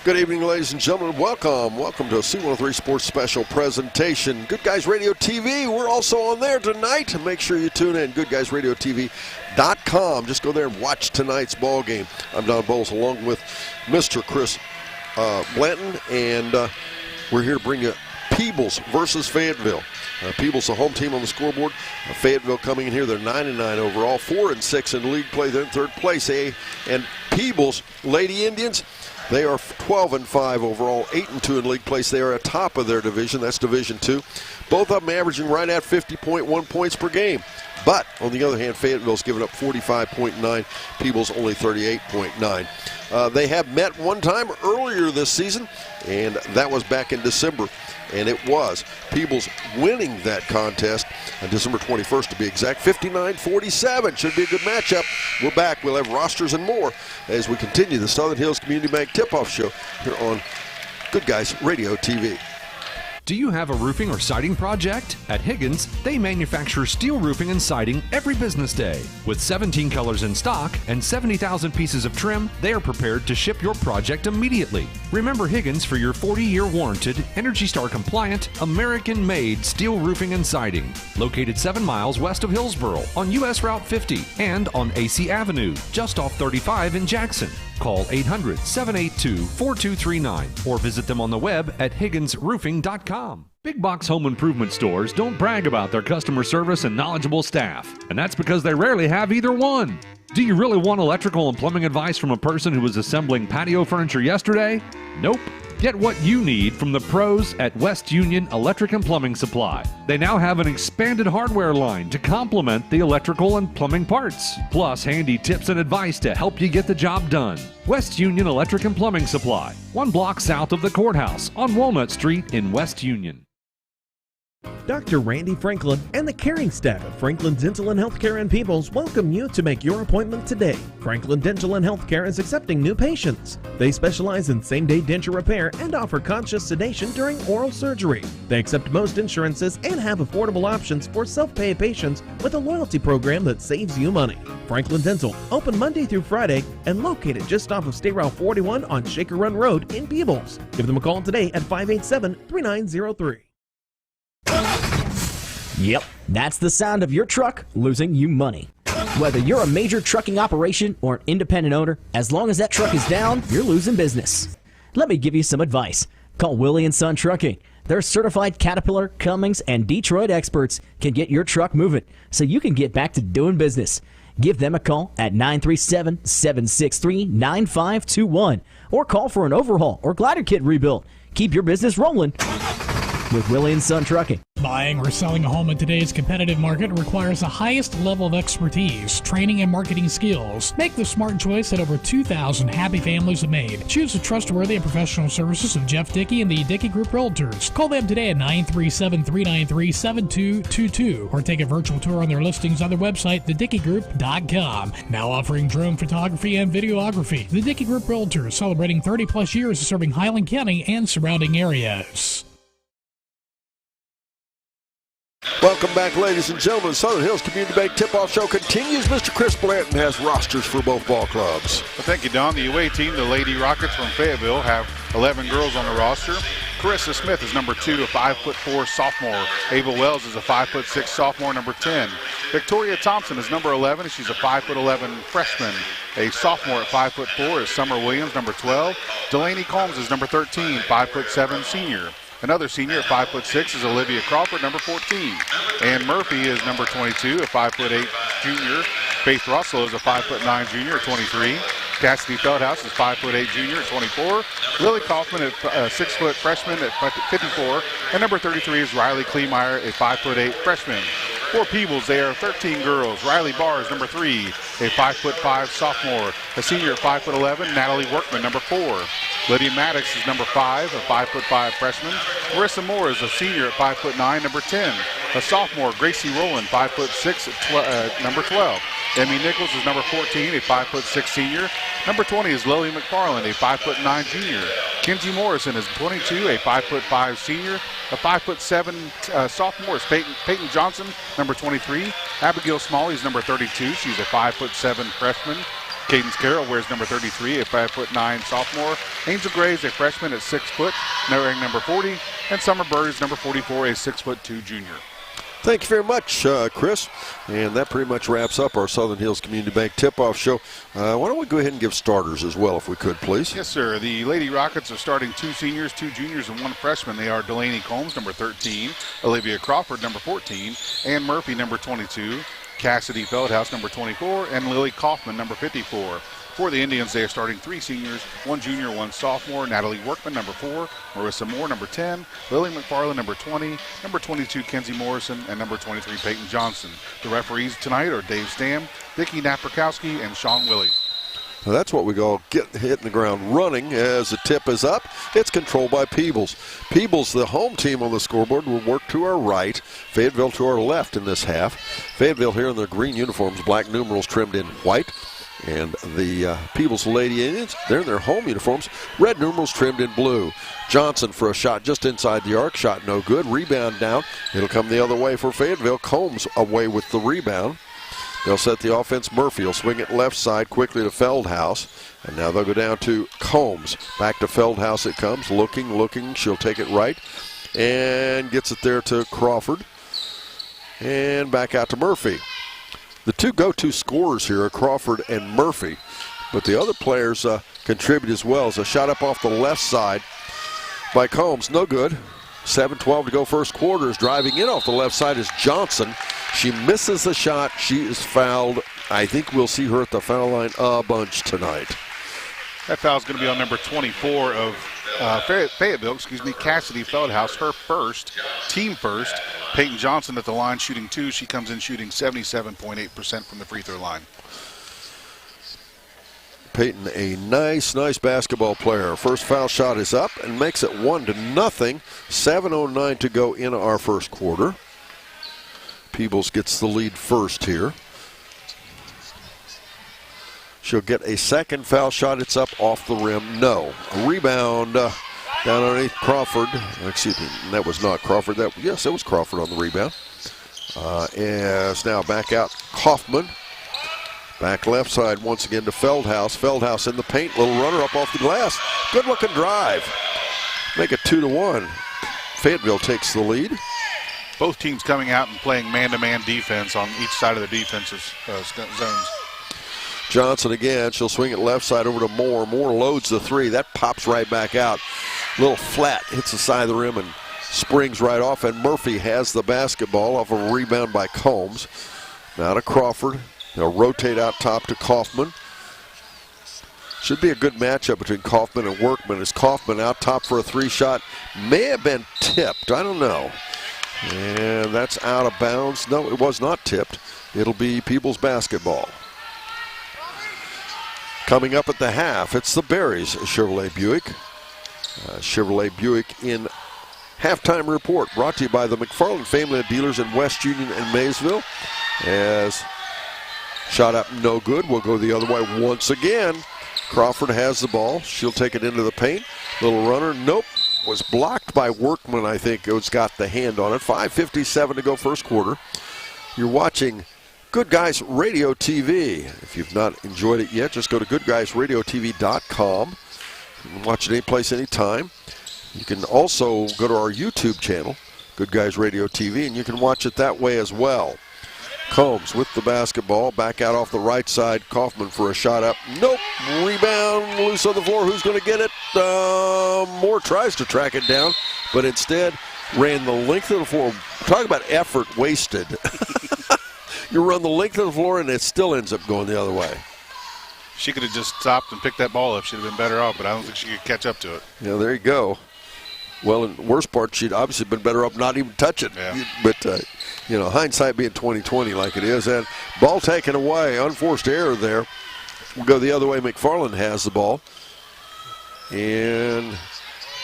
Good evening, ladies and gentlemen. Welcome to a C103 Sports Special presentation. Good Guys Radio TV. We're also on there tonight. Make sure you tune in. GoodGuysRadioTV.com. Just go there and watch tonight's ball game. I'm Don Bowles along with Mr. Chris Blanton, and we're here to bring you Peebles versus Fayetteville. Peebles, the home team on the scoreboard. Fayetteville coming in here. They're 9-9 overall, 4-6 in league play. They're in third place. And Peebles, Lady Indians, they are 12-5 overall, 8-2 in league place. They are atop of their division. That's Division II. Both of them averaging right at 50.1 points per game. But, on the other hand, Fayetteville's given up 45.9. Peebles only 38.9. They have met one time earlier this season, and that was back in December. And it was Peebles winning that contest on December 21st, to be exact, 59-47. Should be a good matchup. We're back. We'll have rosters and more as we continue the Southern Hills Community Bank Tip-Off Show here on Good Guys Radio TV. Do you have a roofing or siding project? At Higgins, they manufacture steel roofing and siding every business day. With 17 colors in stock and 70,000 pieces of trim, they are prepared to ship your project immediately. Remember Higgins for your 40-year warranted, Energy Star compliant, American-made steel roofing and siding. Located 7 miles west of Hillsboro on US Route 50 and on AC Avenue, just off 35 in Jackson. Call 800-782-4239 or visit them on the web at higginsroofing.com. Big box home improvement stores don't brag about their customer service and knowledgeable staff, and that's because they rarely have either one. Do you really want electrical and plumbing advice from a person who was assembling patio furniture yesterday? Nope. Get what you need from the pros at West Union Electric and Plumbing Supply. They now have an expanded hardware line to complement the electrical and plumbing parts, plus handy tips and advice to help you get the job done. West Union Electric and Plumbing Supply, 1 block south of the courthouse on Walnut Street in West Union. Dr. Randy Franklin and the caring staff of Franklin Dental and Healthcare in Peebles welcome you to make your appointment today. Franklin Dental and Healthcare is accepting new patients. They specialize in same-day denture repair and offer conscious sedation during oral surgery. They accept most insurances and have affordable options for self-pay patients with a loyalty program that saves you money. Franklin Dental, open Monday through Friday and located just off of State Route 41 on Shaker Run Road in Peebles. Give them a call today at 587-3903. Yep, that's the sound of your truck losing you money. Whether you're a major trucking operation or an independent owner, as long as that truck is down, you're losing business. Let me give you some advice. Call Willie & Son Trucking. Their certified Caterpillar, Cummins, and Detroit experts can get your truck moving so you can get back to doing business. Give them a call at 937-763-9521 or call for an overhaul or glider kit rebuild. Keep your business rolling with Willie & Son Trucking. Buying or selling a home in today's competitive market requires the highest level of expertise, training, and marketing skills. Make the smart choice that over 2,000 happy families have made. Choose the trustworthy and professional services of Jeff Dickey and the Dickey Group Realtors. Call them today at 937-393-7222 or take a virtual tour on their listings on their website, thedickeygroup.com. Now offering drone photography and videography. The Dickey Group Realtors, celebrating 30-plus years of serving Highland County and surrounding areas. Welcome back, ladies and gentlemen. Southern Hills Community Bank Tip-Off Show continues. Mr. Chris Blanton has rosters for both ball clubs. Well, thank you, Don. The away team, the Lady Rockets from Fayetteville, have 11 girls on the roster. Carissa Smith is number 2, a 5'4" sophomore. Ava Wells is a 5'6" sophomore, number 10. Victoria Thompson is number 11. She's a 5'11" freshman. A sophomore at 5'4" is Summer Williams, number 12. Delaney Combs is number 13, 5'7" senior. Another senior at 5'6" is Olivia Crawford, number 14. Ann Murphy is number 22, a 5'8" junior. Faith Russell is a 5'9" junior at 23. Cassidy Feldhouse is 5'8" junior at 24. Lily Kaufman, a 6' freshman at 54. And number 33 is Riley Kleemeyer, a 5'8" freshman. For Peebles, they are 13 girls. Riley Barr is number 3, a 5'5" sophomore. A senior at 5'11", Natalie Workman, number 4. Lydia Maddox is number 5, a 5'5" freshman. Marissa Moore is a senior at 5'9", number 10. A sophomore, Gracie Rowland, 5'6", at number 12. Emmy Nichols is number 14, a 5'6" senior. Number 20 is Lily McFarland, a 5'9" junior. Kenzie Morrison is 22, a 5'5" senior. A 5'7" sophomore is Peyton Johnson, number 23. Abigail Smalley is number 32. She's a 5'7" freshman. Cadence Carroll wears number 33, a 5'9" sophomore. Angel Gray is a freshman at 6 foot, wearing number 40. And Summer Bird is number 44, a 6'2" junior. Thank you very much, Chris. And that pretty much wraps up our Southern Hills Community Bank tip-off show. Why don't we go ahead and give starters as well, if we could, please? Yes, sir. The Lady Rockets are starting 2 seniors, 2 juniors, and 1 freshman. They are Delaney Combs, number 13, Olivia Crawford, number 14, Ann Murphy, number 22, Cassidy Feldhouse, number 24, and Lily Kaufman, number 54. For the Indians, they are starting 3 seniors, 1 junior, 1 sophomore. Natalie Workman, number 4. Marissa Moore, number 10. Lily McFarland, number 20. Number 22, Kenzie Morrison. And number 23, Peyton Johnson. The referees tonight are Dave Stam, Vicki Naprikowski, and Sean Willie. Now that's what we call hitting the ground running as the tip is up. It's controlled by Peebles. Peebles, the home team on the scoreboard, will work to our right. Fayetteville to our left in this half. Fayetteville here in their green uniforms, black numerals trimmed in white. And the Peebles Lady Indians, they're in their home uniforms, red numerals trimmed in blue. Johnson for a shot just inside the arc, shot no good. Rebound down. It'll come the other way for Fayetteville. Combs away with the rebound. They'll set the offense. Murphy will swing it left side quickly to Feldhouse. And now they'll go down to Combs. Back to Feldhouse it comes. Looking. She'll take it right. And gets it there to Crawford. And back out to Murphy. The 2 go-to scorers here are Crawford and Murphy. But the other players contribute as well. As a shot up off the left side by Combs. No good. 7:12 to go first quarter. Is driving in off the left side is Johnson. She misses the shot. She is fouled. I think we'll see her at the foul line a bunch tonight. That foul is going to be on number 24 of Fayetteville, Cassidy Feldhouse, her first, team first. Peyton Johnson at the line shooting 2. She comes in shooting 77.8% from the free throw line. Peyton, a nice basketball player. First foul shot is up and makes it 1-0. 7:09 to go in our first quarter. Peebles gets the lead first here. She'll get a second foul shot. It's up off the rim. No. A rebound down underneath Crawford. Excuse me, that was not Crawford. Yes, it was Crawford on the rebound. As now back out Kaufman. Back left side once again to Feldhouse. Feldhouse in the paint. Little runner up off the glass. Good looking drive. Make it 2-1. Fayetteville takes the lead. Both teams coming out and playing man-to-man defense on each side of the defensive zones. Johnson again. She'll swing it left side over to Moore. Moore loads the 3. That pops right back out. Little flat. Hits the side of the rim and springs right off. And Murphy has the basketball off of a rebound by Combs. Now to Crawford. They'll rotate out top to Kaufman. Should be a good matchup between Kaufman and Workman. Is Kaufman out top for a 3 shot? May have been tipped. I don't know. And that's out of bounds. No, it was not tipped. It'll be Peebles basketball. Coming up at the half, it's the Berries Chevrolet Buick. Chevrolet Buick in halftime report brought to you by the McFarland family of dealers in West Union and Maysville. As shot up no good. We'll go the other way once again. Crawford has the ball. She'll take it into the paint. Little runner. Nope. Was blocked by Workman, I think. It's got the hand on it. 5:57 to go first quarter. You're watching Good Guys Radio TV. If you've not enjoyed it yet, just go to GoodGuysRadioTV.com. You can watch it any place, anytime. You can also go to our YouTube channel, Good Guys Radio TV, and you can watch it that way as well. Combs with the basketball, back out off the right side. Kaufman for a shot up. Nope. Rebound, loose on the floor. Who's going to get it? Moore tries to track it down, but instead ran the length of the floor. Talk about effort wasted. You run the length of the floor, and it still ends up going the other way. She could have just stopped and picked that ball up. She'd have been better off, but I don't think she could catch up to it. Yeah, there you go. Well, in the worst part, she'd obviously been better off not even touch it. Yeah. But, hindsight being 20/20 like it is. And ball taken away. Unforced error there. We'll go the other way. McFarland has the ball. And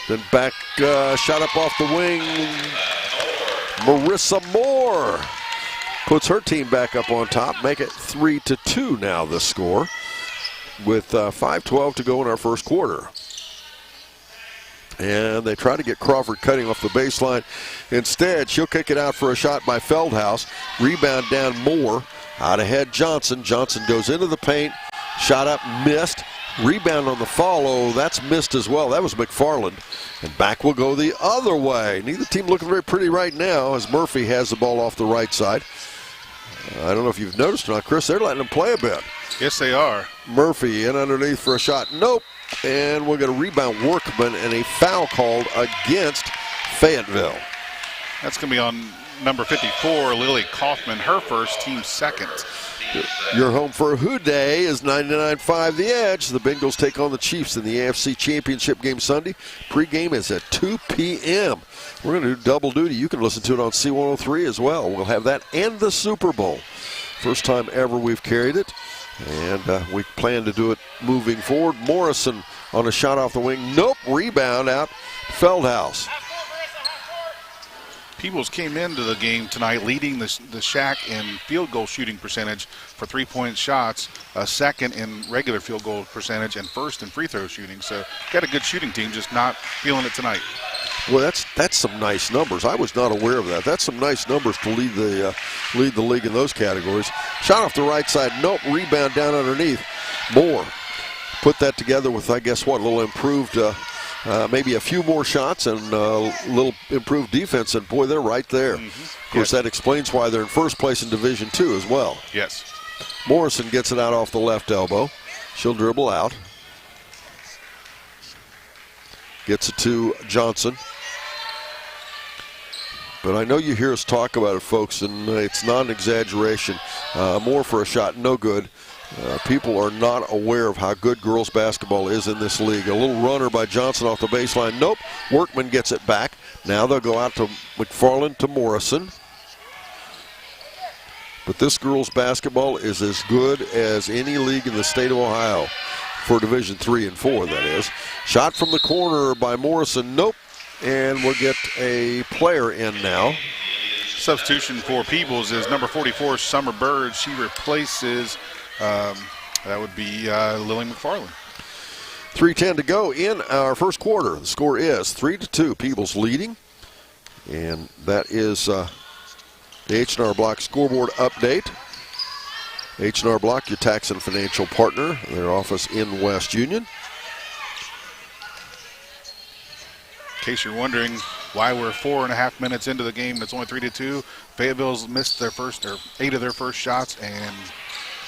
then back, shot up off the wing. Marissa Moore puts her team back up on top. Make it 3-2 now, the score. With 5:12 to go in our first quarter. And they try to get Crawford cutting off the baseline. Instead, she'll kick it out for a shot by Feldhouse. Rebound down Moore. Out ahead Johnson. Johnson goes into the paint. Shot up, missed. Rebound on the follow, that's missed as well. That was McFarland. And back will go the other way. Neither team looking very pretty right now as Murphy has the ball off the right side. I don't know if you've noticed or not, Chris, they're letting him play a bit. Yes, they are. Murphy in underneath for a shot. Nope. And we'll get a rebound, Workman, and a foul called against Fayetteville. That's going to be on number 54, Lily Kaufman, her first, team second. Your home for Who Day is 99.5 The Edge. The Bengals take on the Chiefs in the AFC Championship game Sunday. Pre-game is at 2 p.m. We're going to do double duty. You can listen to it on C103 as well. We'll have that and the Super Bowl. First time ever we've carried it, and we plan to do it moving forward. Morrison on a shot off the wing. Nope, rebound out. Feldhaus. Peebles came into the game tonight leading the Shack in field goal shooting percentage for three-point shots, second in regular field goal percentage, and first in free throw shooting. So got a good shooting team, just not feeling it tonight. Well, that's some nice numbers. I was not aware of that. That's some nice numbers to lead the league in those categories. Shot off the right side. Nope. Rebound down underneath. Moore put that together with, I guess, what, a little improved, maybe a few more shots and a little improved defense. And, boy, they're right there. Of course, that explains why they're in first place in Division II as well. Yes. Morrison gets it out off the left elbow. She'll dribble out. Gets it to Johnson. But I know you hear us talk about it, folks, and it's not an exaggeration. More for a shot, no good. People are not aware of how good girls basketball is in this league. A little runner by Johnson off the baseline. Nope. Workman gets it back. Now they'll go out to McFarland to Morrison. But this girls basketball is as good as any league in the state of Ohio for Division III and IV, that is. Shot from the corner by Morrison. Nope. And we'll get a player in now. Substitution for Peebles is number 44, Summer Bird. She replaces, that would be Lily McFarland. 3:10 to go in our first quarter. The score is 3-2. Peebles leading. And that is the H&R Block scoreboard update. H&R Block, your tax and financial partner. Their office in West Union. In case you're wondering why we're 4.5 minutes into the game, it's only 3-2. Fayetteville's missed their first, or 8 of their first shots, and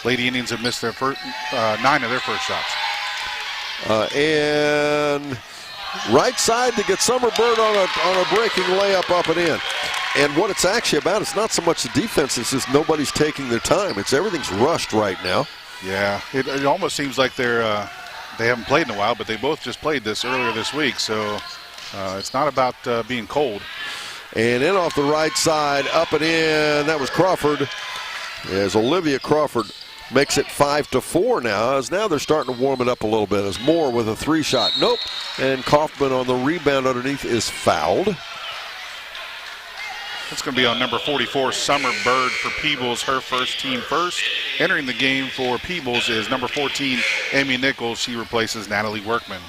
Lady Indians have missed their first 9 of their first shots. And right side to get Summer Bird on a breaking layup up and in. And what it's actually about, it's not so much the defense, it's just nobody's taking their time. It's everything's rushed right now. Yeah, it almost seems like they haven't played in a while, but they both just played this earlier this week, so it's not about being cold. And in off the right side, up and in. That was Crawford. As Olivia Crawford makes it 5-4 now. As now they're starting to warm it up a little bit. As Moore with a 3-shot. Nope. And Kaufman on the rebound underneath is fouled. It's going to be on number 44, Summer Bird for Peebles, her first team first. Entering the game for Peebles is number 14, Amy Nichols. She replaces Natalie Workman.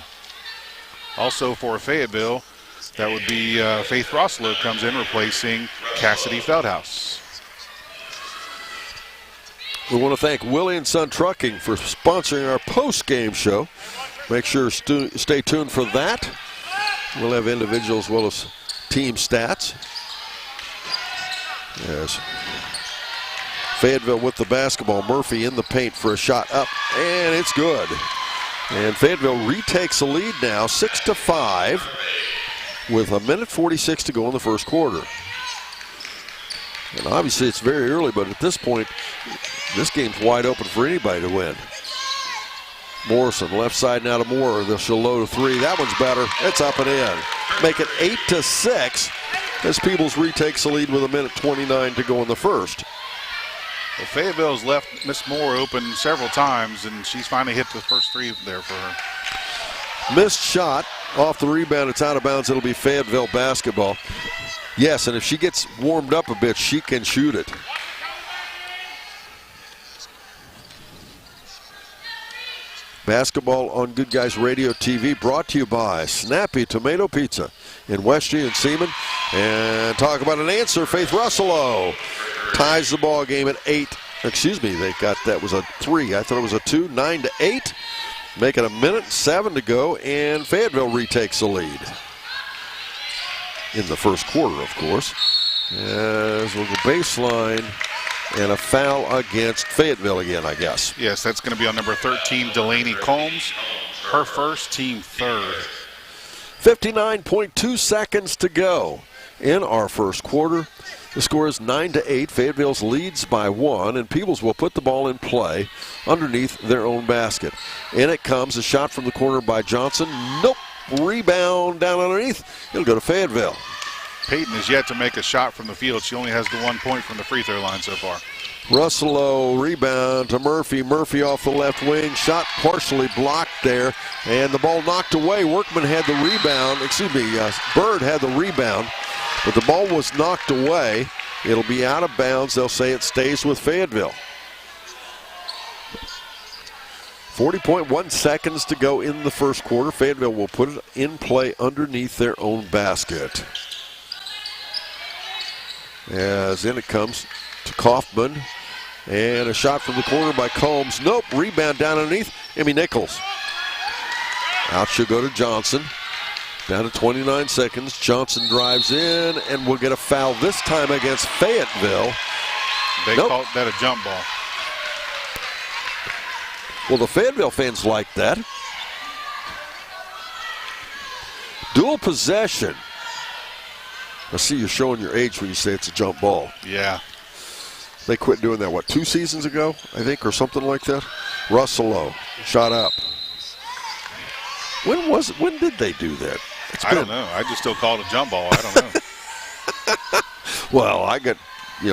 Also for Fayetteville, that would be Faith Rosslow comes in replacing Cassidy Feldhaus. We want to thank Willie & Son Trucking for sponsoring our post-game show. Make sure to stay tuned for that. We'll have individual as well as team stats. Yes. Fayetteville with the basketball. Murphy in the paint for a shot up, and it's good. And Fayetteville retakes the lead now, 6-5, with 1:46 to go in the first quarter. And obviously it's very early, but at this point, this game's wide open for anybody to win. Morrison, left side now to Moore. She'll load a 3. That one's better. It's up and in. Make it 8-6 as Peebles retakes the lead with 1:29 to go in the first. Well, Fayetteville's left Miss Moore open several times, and she's finally hit the first 3 there for her. Missed shot off the rebound. It's out of bounds. It'll be Fayetteville basketball. Yes, and if she gets warmed up a bit, she can shoot it. Basketball on Good Guys Radio TV brought to you by Snappy Tomato Pizza in West Union Seaman. And talk about an answer, Faith Russello ties the ball game at Excuse me, that was a 3. I thought it was a 2. 9-8. Make it a minute, 7 to go, and Fayetteville retakes the lead. In the first quarter, of course. As we'll go baseline, and a foul against Fayetteville again, I guess. Yes, that's going to be on number 13, Delaney Combs. Her first, team third. 59.2 seconds to go in our first quarter. The score is 9-8. Fayetteville's leads by 1, and Peebles will put the ball in play underneath their own basket. In it comes a shot from the corner by Johnson. Nope. Rebound down underneath. It'll go to Fayetteville. Peyton has yet to make a shot from the field. She only has the 1 point from the free throw line so far. Russello, rebound to Murphy. Murphy off the left wing. Shot partially blocked there, and the ball knocked away. Workman had the rebound. Bird had the rebound, but the ball was knocked away. It'll be out of bounds. They'll say it stays with Fayetteville. 40.1 seconds to go in the first quarter. Fayetteville will put it in play underneath their own basket. As in it comes to Kaufman. And a shot from the corner by Combs. Nope. Rebound down underneath. Emmy Nichols. Out should go to Johnson. Down to 29 seconds. Johnson drives in and will get a foul this time against Fayetteville. They called that a jump ball. Well, the Fayetteville fans like that. Dual possession. I see you're showing your age when you say it's a jump ball. Yeah. They quit doing that, 2 seasons ago, I think, or something like that? Russello, shot up. When did they do that? I don't know. I just still call it a jump ball. I don't know. Well,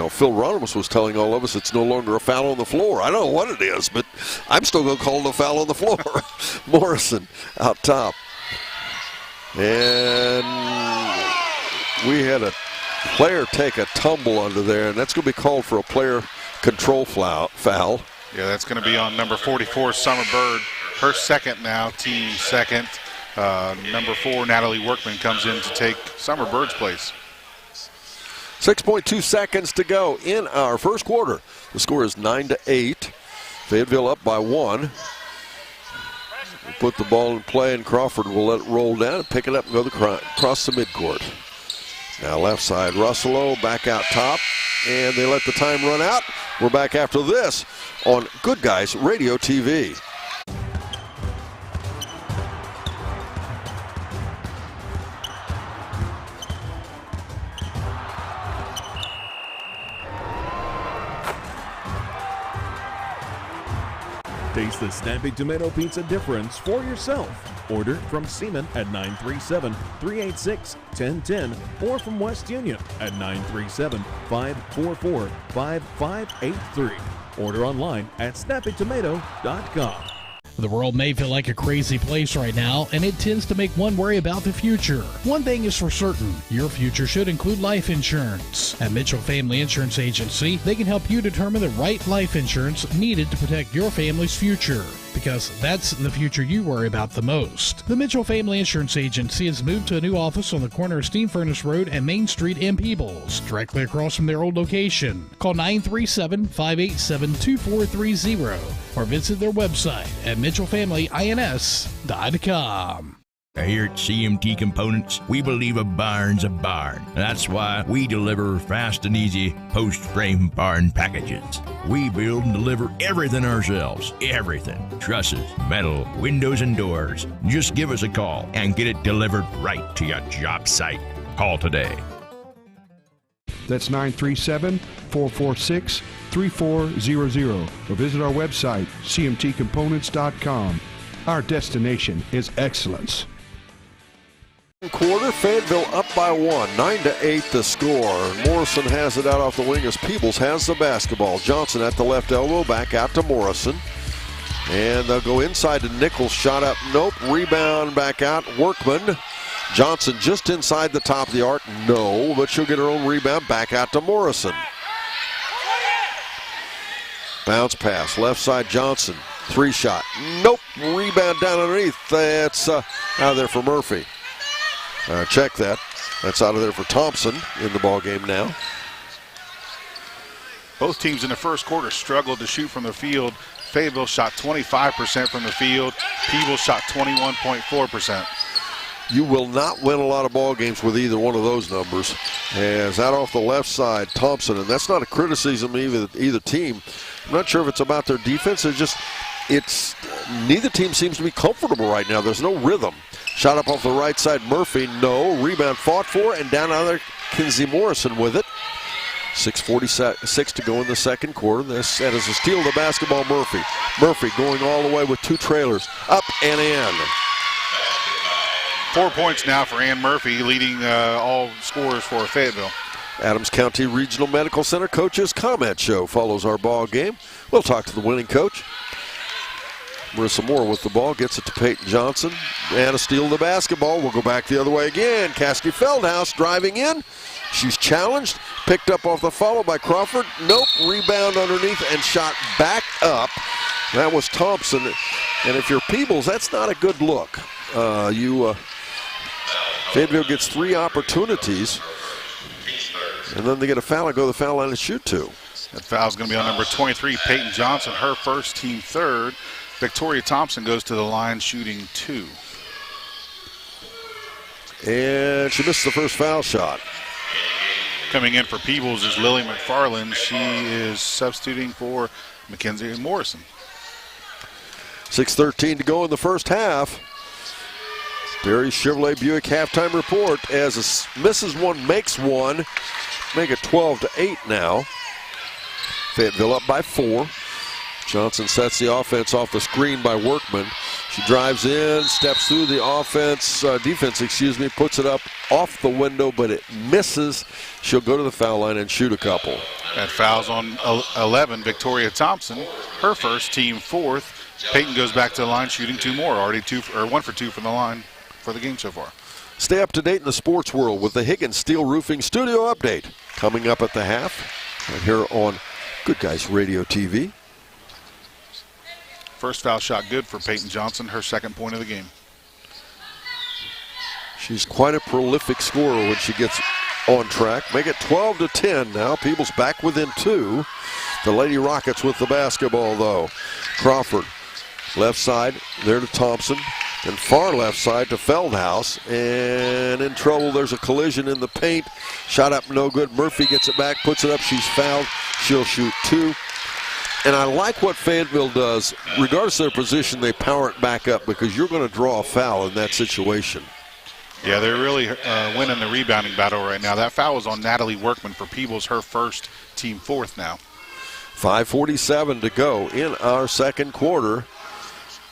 Phil Ronimus was telling all of us it's no longer a foul on the floor. I don't know what it is, but I'm still going to call it a foul on the floor. Morrison out top. And we had a player take a tumble under there, and that's going to be called for a player control foul. Yeah, that's going to be on number 44, Summer Bird. Her second now, team second. Number 4, Natalie Workman, comes in to take Summer Bird's place. 6.2 seconds to go in our first quarter. The score is 9-8. Fayetteville up by 1. We'll put the ball in play, and Crawford will let it roll down and pick it up and go across the midcourt. Now left side, Russello back out top, and they let the time run out. We're back after this on Good Guys Radio TV. Taste the snappy tomato pizza difference for yourself. Order from Seaman at 937-386-1010 or from West Union at 937-544-5583. Order online at snappytomato.com. The world may feel like a crazy place right now, and it tends to make one worry about the future. One thing is for certain, your future should include life insurance. At Mitchell Family Insurance Agency, they can help you determine the right life insurance needed to protect your family's future, because that's the future you worry about the most. The Mitchell Family Insurance Agency has moved to a new office on the corner of Steam Furnace Road and Main Street in Peebles, directly across from their old location. Call 937-587-2430 or visit their website at MitchellFamilyINS.com. Here at CMT Components, we believe a barn's a barn. That's why we deliver fast and easy post-frame barn packages. We build and deliver everything ourselves. Everything. Trusses, metal, windows, and doors. Just give us a call and get it delivered right to your job site. Call today. That's 937-446-3400. Or visit our website, cmtcomponents.com. Our destination is excellence. Quarter, Fayetteville up by 1, 9-8 the score. Morrison has it out off the wing as Peebles has the basketball. Johnson at the left elbow, back out to Morrison. And they'll go inside to Nichols, shot up, nope, rebound back out, Workman. Johnson just inside the top of the arc, no, but she'll get her own rebound, back out to Morrison. Bounce pass, left side Johnson, 3-shot, nope, rebound down underneath. That's out of there for Murphy. Check that. That's out of there for Thompson in the ball game now. Both teams in the first quarter struggled to shoot from the field. Fayetteville shot 25% from the field. Peebles shot 21.4%. You will not win a lot of ball games with either one of those numbers. As out off the left side, Thompson, and that's not a criticism of either team. I'm not sure if it's about their defense. It's neither team seems to be comfortable right now. There's no rhythm. Shot up off the right side, Murphy, no. Rebound fought for, and down out there, Kinsey Morrison with it. 6:46 to go in the second quarter. That is a steal of the basketball, Murphy. Murphy going all the way with two trailers, up and in. 4 points now for Ann Murphy, leading all scorers for Fayetteville. Adams County Regional Medical Center Coaches Comment Show follows our ball game. We'll talk to the winning coach. Marissa Moore with the ball, gets it to Peyton Johnson, and a steal of the basketball. We'll go back the other way again. Cassidy Feldhouse driving in. She's challenged, picked up off the follow by Crawford. Nope, rebound underneath and shot back up. That was Thompson. And if you're Peebles, that's not a good look. Fayetteville gets 3 opportunities, and then they get a foul and go to the foul line and shoot 2. That foul's going to be on number 23, Peyton Johnson, her first, team third. Victoria Thompson goes to the line shooting 2. And she missed the first foul shot. Coming in for Peebles is Lily McFarland. She is substituting for Mackenzie Morrison. 6:13 to go in the first half. Barry Chevrolet Buick halftime report as misses one, makes one. Make it 12-8 now. Fayetteville up by 4. Johnson sets the offense off the screen by Workman. She drives in, steps through the defense, puts it up off the window, but it misses. She'll go to the foul line and shoot a couple. That foul's on 11, Victoria Thompson, her first, team fourth. Peyton goes back to the line shooting 2 more, already 1 for 2 from the line for the game so far. Stay up to date in the sports world with the Higgins Steel Roofing Studio Update coming up at the half right here on Good Guys Radio TV. First foul shot good for Peyton Johnson, her second point of the game. She's quite a prolific scorer when she gets on track. Make it 12-10 now. Peebles back within 2. The Lady Rockets with the basketball, though. Crawford, left side, there to Thompson. And far left side to Feldhouse. And in trouble, there's a collision in the paint. Shot up, no good. Murphy gets it back, puts it up. She's fouled. She'll shoot 2. And I like what Fayetteville does. Regardless of their position, they power it back up because you're going to draw a foul in that situation. Yeah, they're really winning the rebounding battle right now. That foul was on Natalie Workman for Peebles, her first, team fourth now. 5:47 to go in our second quarter.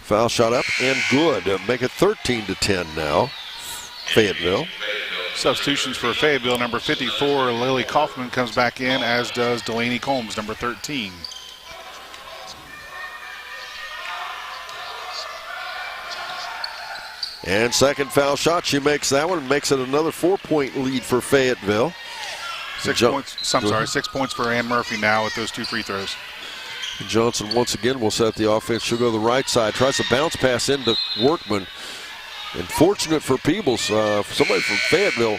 Foul shot up and good. Make it 13-10 now. Fayetteville. Substitutions for Fayetteville, number 54, Lily Kaufman comes back in, as does Delaney Combs, number 13. And second foul shot, she makes that one, makes it another 4-point lead for Fayetteville. 6 points for Ann Murphy now with those 2 free throws. Johnson once again will set the offense. She'll go to the right side, tries to bounce pass into Workman. And fortunate for Peebles, somebody from Fayetteville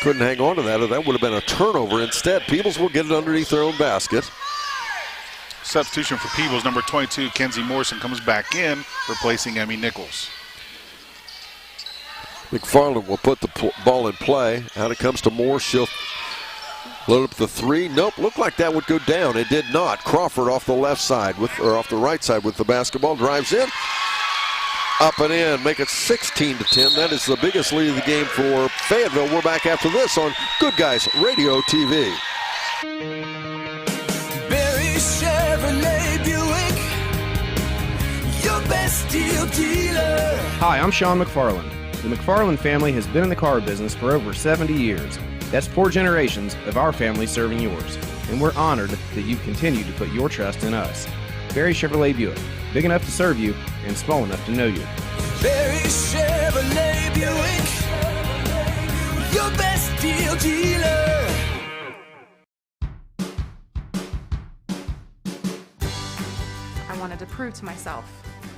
couldn't hang on to that, or that would have been a turnover. Instead, Peebles will get it underneath their own basket. Substitution for Peebles, number 22, Kenzie Morrison comes back in, replacing Emmy Nichols. McFarland will put the ball in play. Out it comes to Moore. She'll load up the 3. Nope, looked like that would go down. It did not. Crawford off the left side, off the right side with the basketball. Drives in. Up and in. Make it 16-10. That is the biggest lead of the game for Fayetteville. We're back after this on Good Guys Radio TV. Barry Chevrolet Buick, your best deal dealer. Hi, I'm Sean McFarland. The McFarland family has been in the car business for over 70 years. That's 4 generations of our family serving yours. And we're honored that you continue to put your trust in us. Barry Chevrolet Buick, big enough to serve you and small enough to know you. Barry Chevrolet Buick, your best deal dealer. I wanted to prove to myself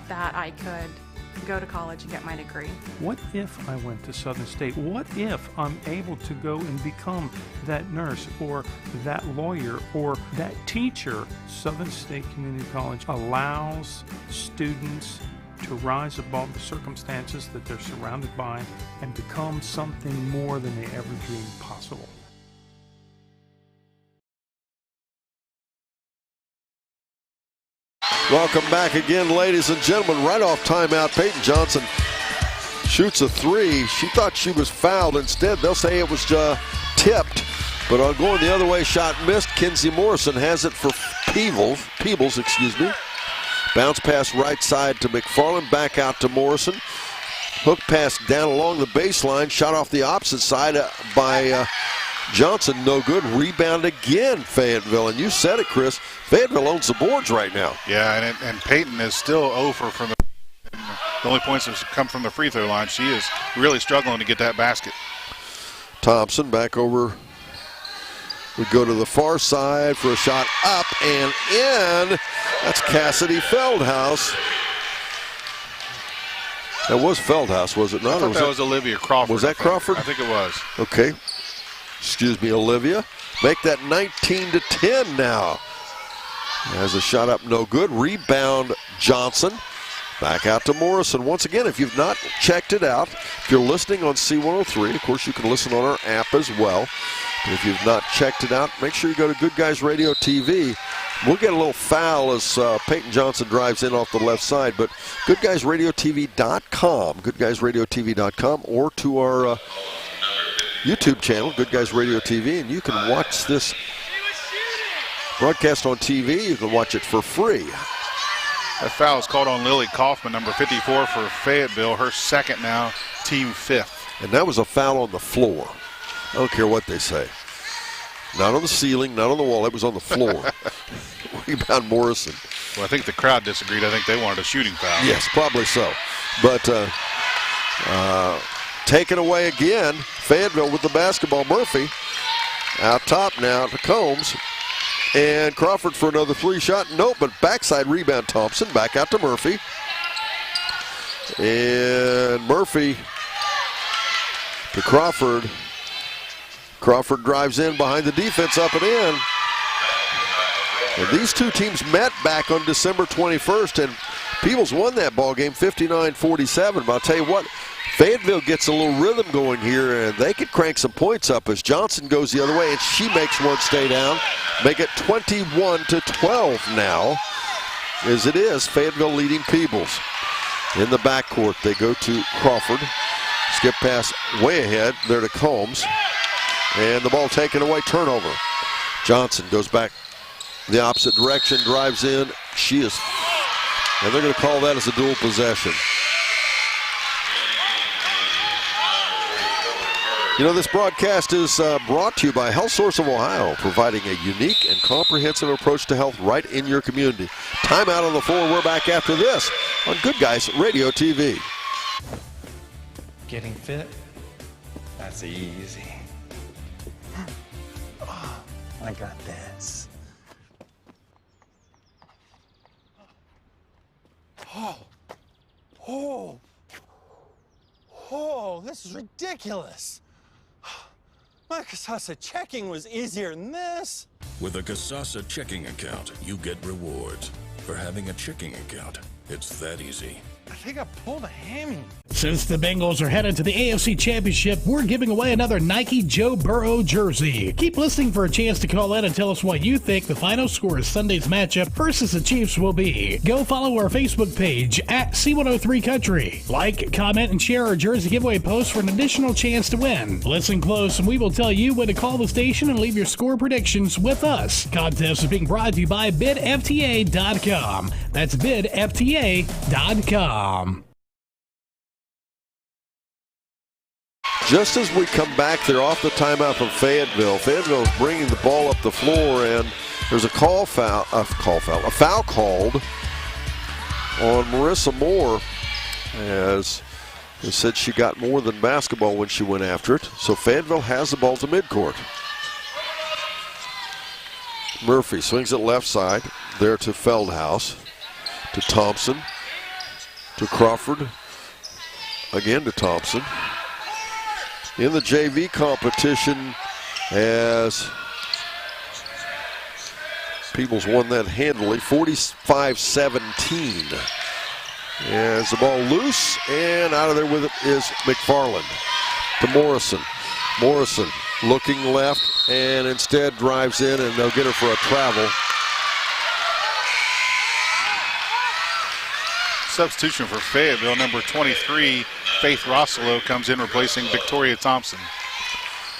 that I could go to college and get my degree. What if I went to Southern State? What if I'm able to go and become that nurse or that lawyer or that teacher? Southern State Community College allows students to rise above the circumstances that they're surrounded by and become something more than they ever dreamed possible. Welcome back again, ladies and gentlemen. Right off timeout, Peyton Johnson shoots a three. She thought she was fouled. Instead, they'll say it was tipped. But on going the other way, shot missed. Kinsey Morrison has it for Peebles, excuse me. Bounce pass right side to McFarland, back out to Morrison. Hook pass down along the baseline, shot off the opposite side by Johnson, no good. Rebound again, Fayetteville. And you said it, Chris. Fayetteville owns the boards right now. Yeah, and Peyton is still over from the only points that come from the free throw line. She is really struggling to get that basket. Thompson back over. We go to the far side for a shot up and in. That's Cassidy Feldhaus. That was Feldhaus, was it not? I thought that was Olivia Crawford. Was that Crawford? I think it was. Okay. Excuse me, Olivia. Make that 19-10 now. Has a shot up, no good. Rebound, Johnson. Back out to Morrison. Once again, if you've not checked it out, if you're listening on C103, of course you can listen on our app as well. And if you've not checked it out, make sure you go to Good Guys Radio TV. We'll get a little foul as Peyton Johnson drives in off the left side, but GoodGuysRadioTV.com, GoodGuysRadioTV.com, or to our YouTube channel, Good Guys Radio TV, and you can watch this broadcast on TV. You can watch it for free. That foul is called on Lily Kaufman, number 54 for Fayetteville, her second now, team fifth. And that was a foul on the floor. I don't care what they say. Not on the ceiling, not on the wall. It was on the floor. Rebound Morrison. Well, I think the crowd disagreed. I think they wanted a shooting foul. Yes, probably so. But taken away again. Fayetteville with the basketball. Murphy out top now to Combs. And Crawford for another three shot. Nope, but backside rebound Thompson. Back out to Murphy. And Murphy to Crawford. Crawford drives in behind the defense, up and in. And these two teams met back on December 21st, and Peebles won that ball game 59-47. But I'll tell you what, Fayetteville gets a little rhythm going here, and they could crank some points up as Johnson goes the other way, and she makes one stay down. Make it 21-12 now, as it is Fayetteville leading Peebles. In the backcourt, they go to Crawford. Skip pass way ahead, there to Combs. And the ball taken away, turnover. Johnson goes back the opposite direction, drives in. She is, and they're going to call that as a dual possession. You know, this broadcast is brought to you by Health Source of Ohio, providing a unique and comprehensive approach to health right in your community. Timeout on the floor. We're back after this on Good Guys Radio TV. Getting fit? That's easy. Oh, I got this. Oh, this is ridiculous. My Kasasa checking was easier than this. With a Kasasa checking account, you get rewards. For having a checking account, it's that easy. I think I pulled a hammy. Since the Bengals are headed to the AFC Championship, we're giving away another Nike Joe Burrow jersey. Keep listening for a chance to call in and tell us what you think the final score of Sunday's matchup versus the Chiefs will be. Go follow our Facebook page at C103 Country. Like, comment, and share our jersey giveaway post for an additional chance to win. Listen close and we will tell you when to call the station and leave your score predictions with us. Contest is being brought to you by bidfta.com. That's bidfta.com. Just as we come back, they're off the timeout from Fayetteville. Fayetteville is bringing the ball up the floor, and there's a foul called on Marissa Moore, as they said she got more than basketball when she went after it. So Fayetteville has the ball to midcourt. Murphy swings it left side, there to Feldhaus, to Thompson, to Crawford. again to Thompson. In the JV competition, as Peebles won that handily, 45-17. As the ball loose, and out of there with it is McFarland to Morrison. Morrison looking left, and instead drives in, and they'll get her for a travel. Substitution for Fayetteville, number 23, Faith Rossolo, comes in replacing Victoria Thompson.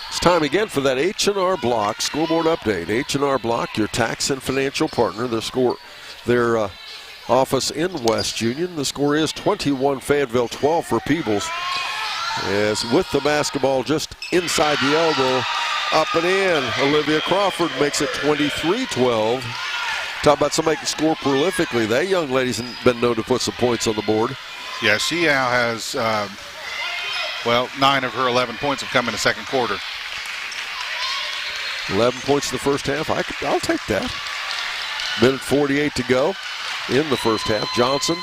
It's time again for that H&R Block scoreboard update. H&R Block, your tax and financial partner. Their office in West Union. The score is 21 Fayetteville, 12 for Peebles. As with the basketball just inside the elbow, up and in. Olivia Crawford makes it 23-12. Talk about somebody who can score prolifically. That young lady's been known to put some points on the board. Yeah, she now has, 9 of her 11 points have come in the second quarter. 11 points in the first half. I'll take that. Minute 48 to go in the first half. Johnson,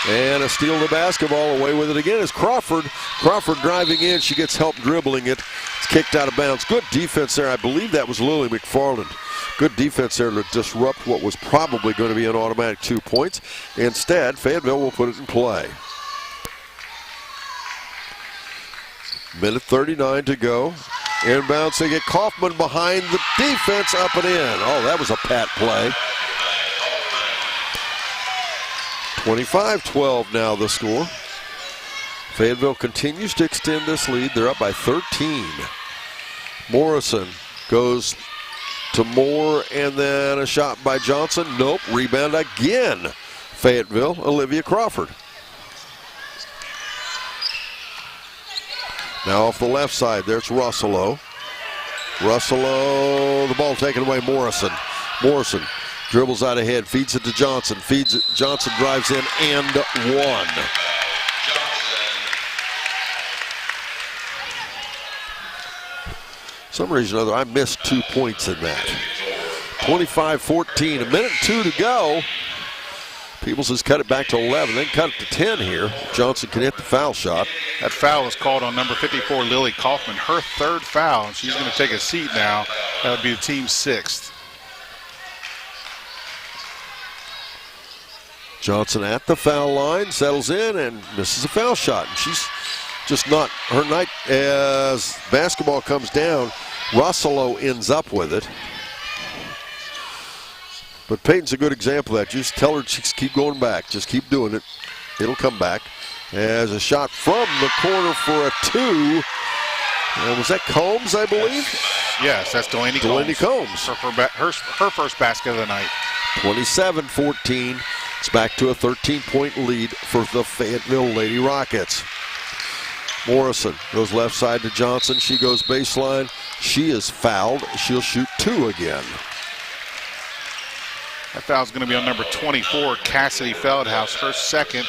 and a steal to basketball. Away with it again is Crawford. Crawford driving in. She gets help dribbling it. It's kicked out of bounds. Good defense there. I believe that was Lily McFarland. Good defense there to disrupt what was probably going to be an automatic 2 points. Instead, Fayetteville will put it in play. Minute 39 to go. Inbounds, they get Kaufman behind the defense, up and in. Oh, that was a pat play. 25-12 now the score. Fayetteville continues to extend this lead. They're up by 13. Morrison goes to Moore, and then a shot by Johnson. Nope, rebound again. Fayetteville, Olivia Crawford. Now off the left side, there's Rossolo. Rossolo, the ball taken away, Morrison. Morrison dribbles out ahead, feeds it to Johnson. Feeds it, Johnson drives in, and one. For some reason or other, I missed 2 points in that. 25-14, a minute 2 to go. Peebles has cut it back to 11, then cut it to 10 here. Johnson can hit the foul shot. That foul is called on number 54, Lily Kaufman. Her third foul, and she's going to take a seat now. That would be the team's sixth. Johnson at the foul line, settles in, and misses a foul shot. And she's just not her night. As basketball comes down, Rossolo ends up with it. But Peyton's a good example of that. Just tell her just keep going back. Just keep doing it. It'll come back. As a shot from the corner for a two. And was that Combs, I believe? Yes, that's Delaney Combs. Her first basket of the night. 27-14. It's back to a 13-point lead for the Fayetteville Lady Rockets. Morrison goes left side to Johnson. She goes baseline. She is fouled. She'll shoot two again. That foul is going to be on number 24, Cassidy Feldhouse. Her second,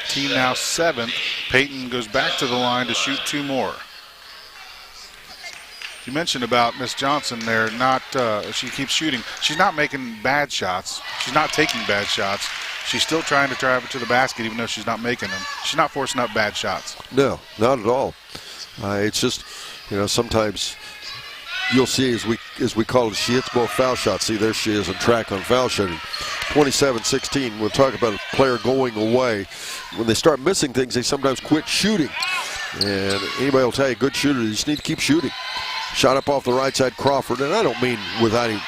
team now seventh. Peyton goes back to the line to shoot two more. You mentioned about Miss Johnson there, she keeps shooting. She's not making bad shots. She's not taking bad shots. She's still trying to drive it to the basket even though she's not making them. She's not forcing up bad shots. No, not at all. It's just, sometimes you'll see as we call it, she hits both foul shots. See, there she is on track on foul shooting. 27-16, we'll talk about a player going away. When they start missing things, they sometimes quit shooting. And anybody will tell you, good shooter, you just need to keep shooting. Shot up off the right side, Crawford, and I don't mean with any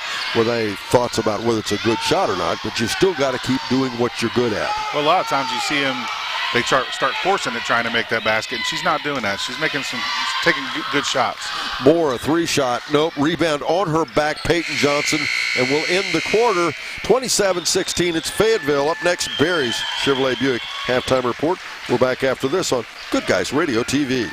thoughts about whether it's a good shot or not, but you still got to keep doing what you're good at. Well, a lot of times you see them, they start forcing it, trying to make that basket, and she's not doing that. She's taking good shots. Moore, a three-shot, nope, rebound on her back, Peyton Johnson, and we'll end the quarter, 27-16. It's Fayetteville. Up next, Barry's Chevrolet Buick halftime report. We're back after this on Good Guys Radio TV.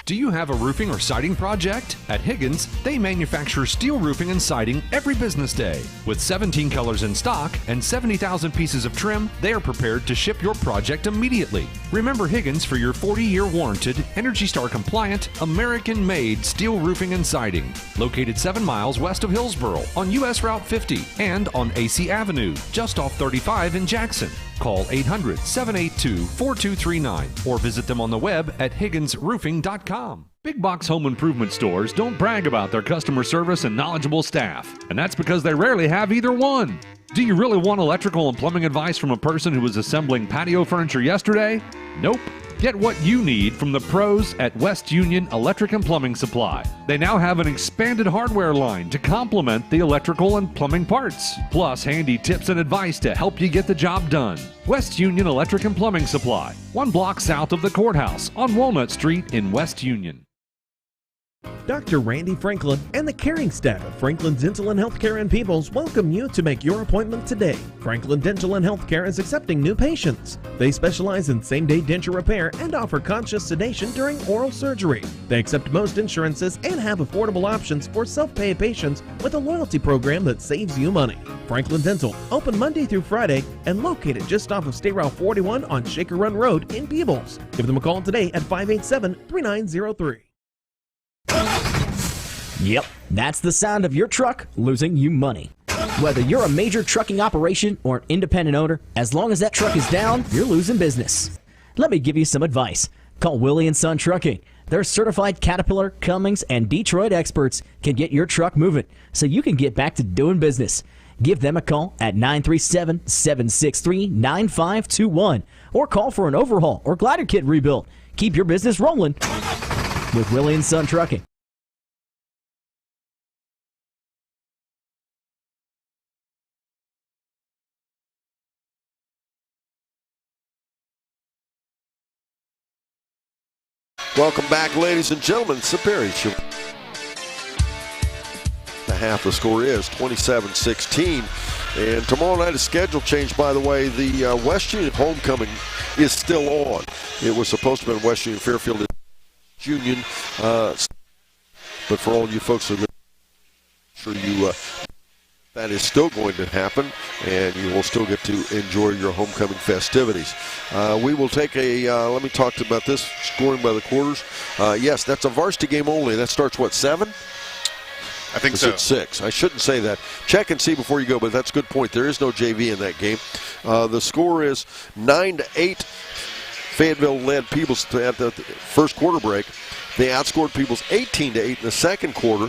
Do you have a roofing or siding project? At Higgins, they manufacture steel roofing and siding every business day. With 17 colors in stock and 70,000 pieces of trim, they are prepared to ship your project immediately. Remember Higgins for your 40-year warranted, Energy Star compliant, American-made steel roofing and siding. Located 7 miles west of Hillsboro on US Route 50 and on AC Avenue, just off 35 in Jackson. Call 800-782-4239 or visit them on the web at higginsroofing.com. Big box home improvement stores don't brag about their customer service and knowledgeable staff, and that's because they rarely have either one. Do you really want electrical and plumbing advice from a person who was assembling patio furniture yesterday? Nope. Get what you need from the pros at West Union Electric and Plumbing Supply. They now have an expanded hardware line to complement the electrical and plumbing parts, plus handy tips and advice to help you get the job done. West Union Electric and Plumbing Supply, 1 block south of the courthouse on Walnut Street in West Union. Dr. Randy Franklin and the caring staff of Franklin Dental and Healthcare in Peebles welcome you to make your appointment today. Franklin Dental and Healthcare is accepting new patients. They specialize in same-day denture repair and offer conscious sedation during oral surgery. They accept most insurances and have affordable options for self-pay patients with a loyalty program that saves you money. Franklin Dental, open Monday through Friday and located just off of State Route 41 on Shaker Run Road in Peebles. Give them a call today at 587-3903. Yep, that's the sound of your truck losing you money. Whether you're a major trucking operation or an independent owner, as long as that truck is down, you're losing business. Let me give you some advice. Call Willie & Son Trucking. Their certified Caterpillar, Cummins, and Detroit experts can get your truck moving so you can get back to doing business. Give them a call at 937-763-9521 or call for an overhaul or glider kit rebuild. Keep your business rolling with Willie & Son Trucking. Welcome back, ladies and gentlemen. It's the Perry Show. The half the score is 27-16. And tomorrow night, a schedule change, by the way. The West Union homecoming is still on. It was supposed to be in West Union, Fairfield Union. But for all you folks who live, I'm sure you that is still going to happen, and you will still get to enjoy your homecoming festivities. We will take let me talk about this, scoring by the quarters. Yes, that's a varsity game only. That starts, what, 7? I think so. It's 6. I shouldn't say that. Check and see before you go, but that's a good point. There is no JV in that game. The score is 9-8. Fayetteville led Peebles at the first quarter break. They outscored Peebles 18-8 in the second quarter.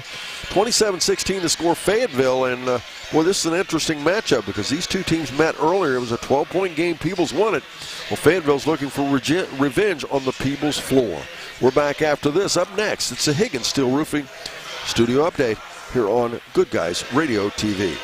27-16 to score Fayetteville, and boy, this is an interesting matchup because these two teams met earlier. It was a 12-point game. Peebles won it. Well, Fayetteville's looking for revenge on the Peebles floor. We're back after this. Up next, it's the Higgins Steel Roofing Studio Update here on Good Guys Radio TV.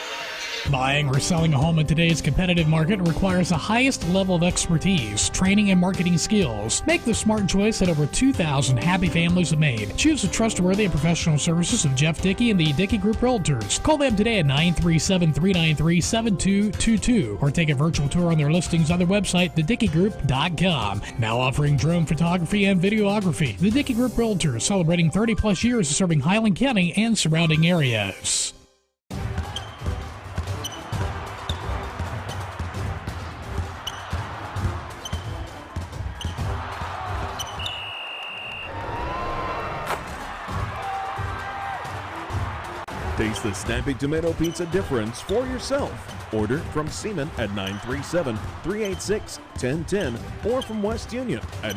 Buying or selling a home in today's competitive market requires the highest level of expertise, training, and marketing skills. Make the smart choice that over 2,000 happy families have made. Choose the trustworthy and professional services of Jeff Dickey and the Dickey Group Realtors. Call them today at 937-393-7222 or take a virtual tour on their listings on their website, thedickeygroup.com. Now offering drone photography and videography. The Dickey Group Realtors, celebrating 30-plus years of serving Highland County and surrounding areas. Taste the Snappy Tomato Pizza difference for yourself. Order from Seaman at 937-386-1010 or from West Union at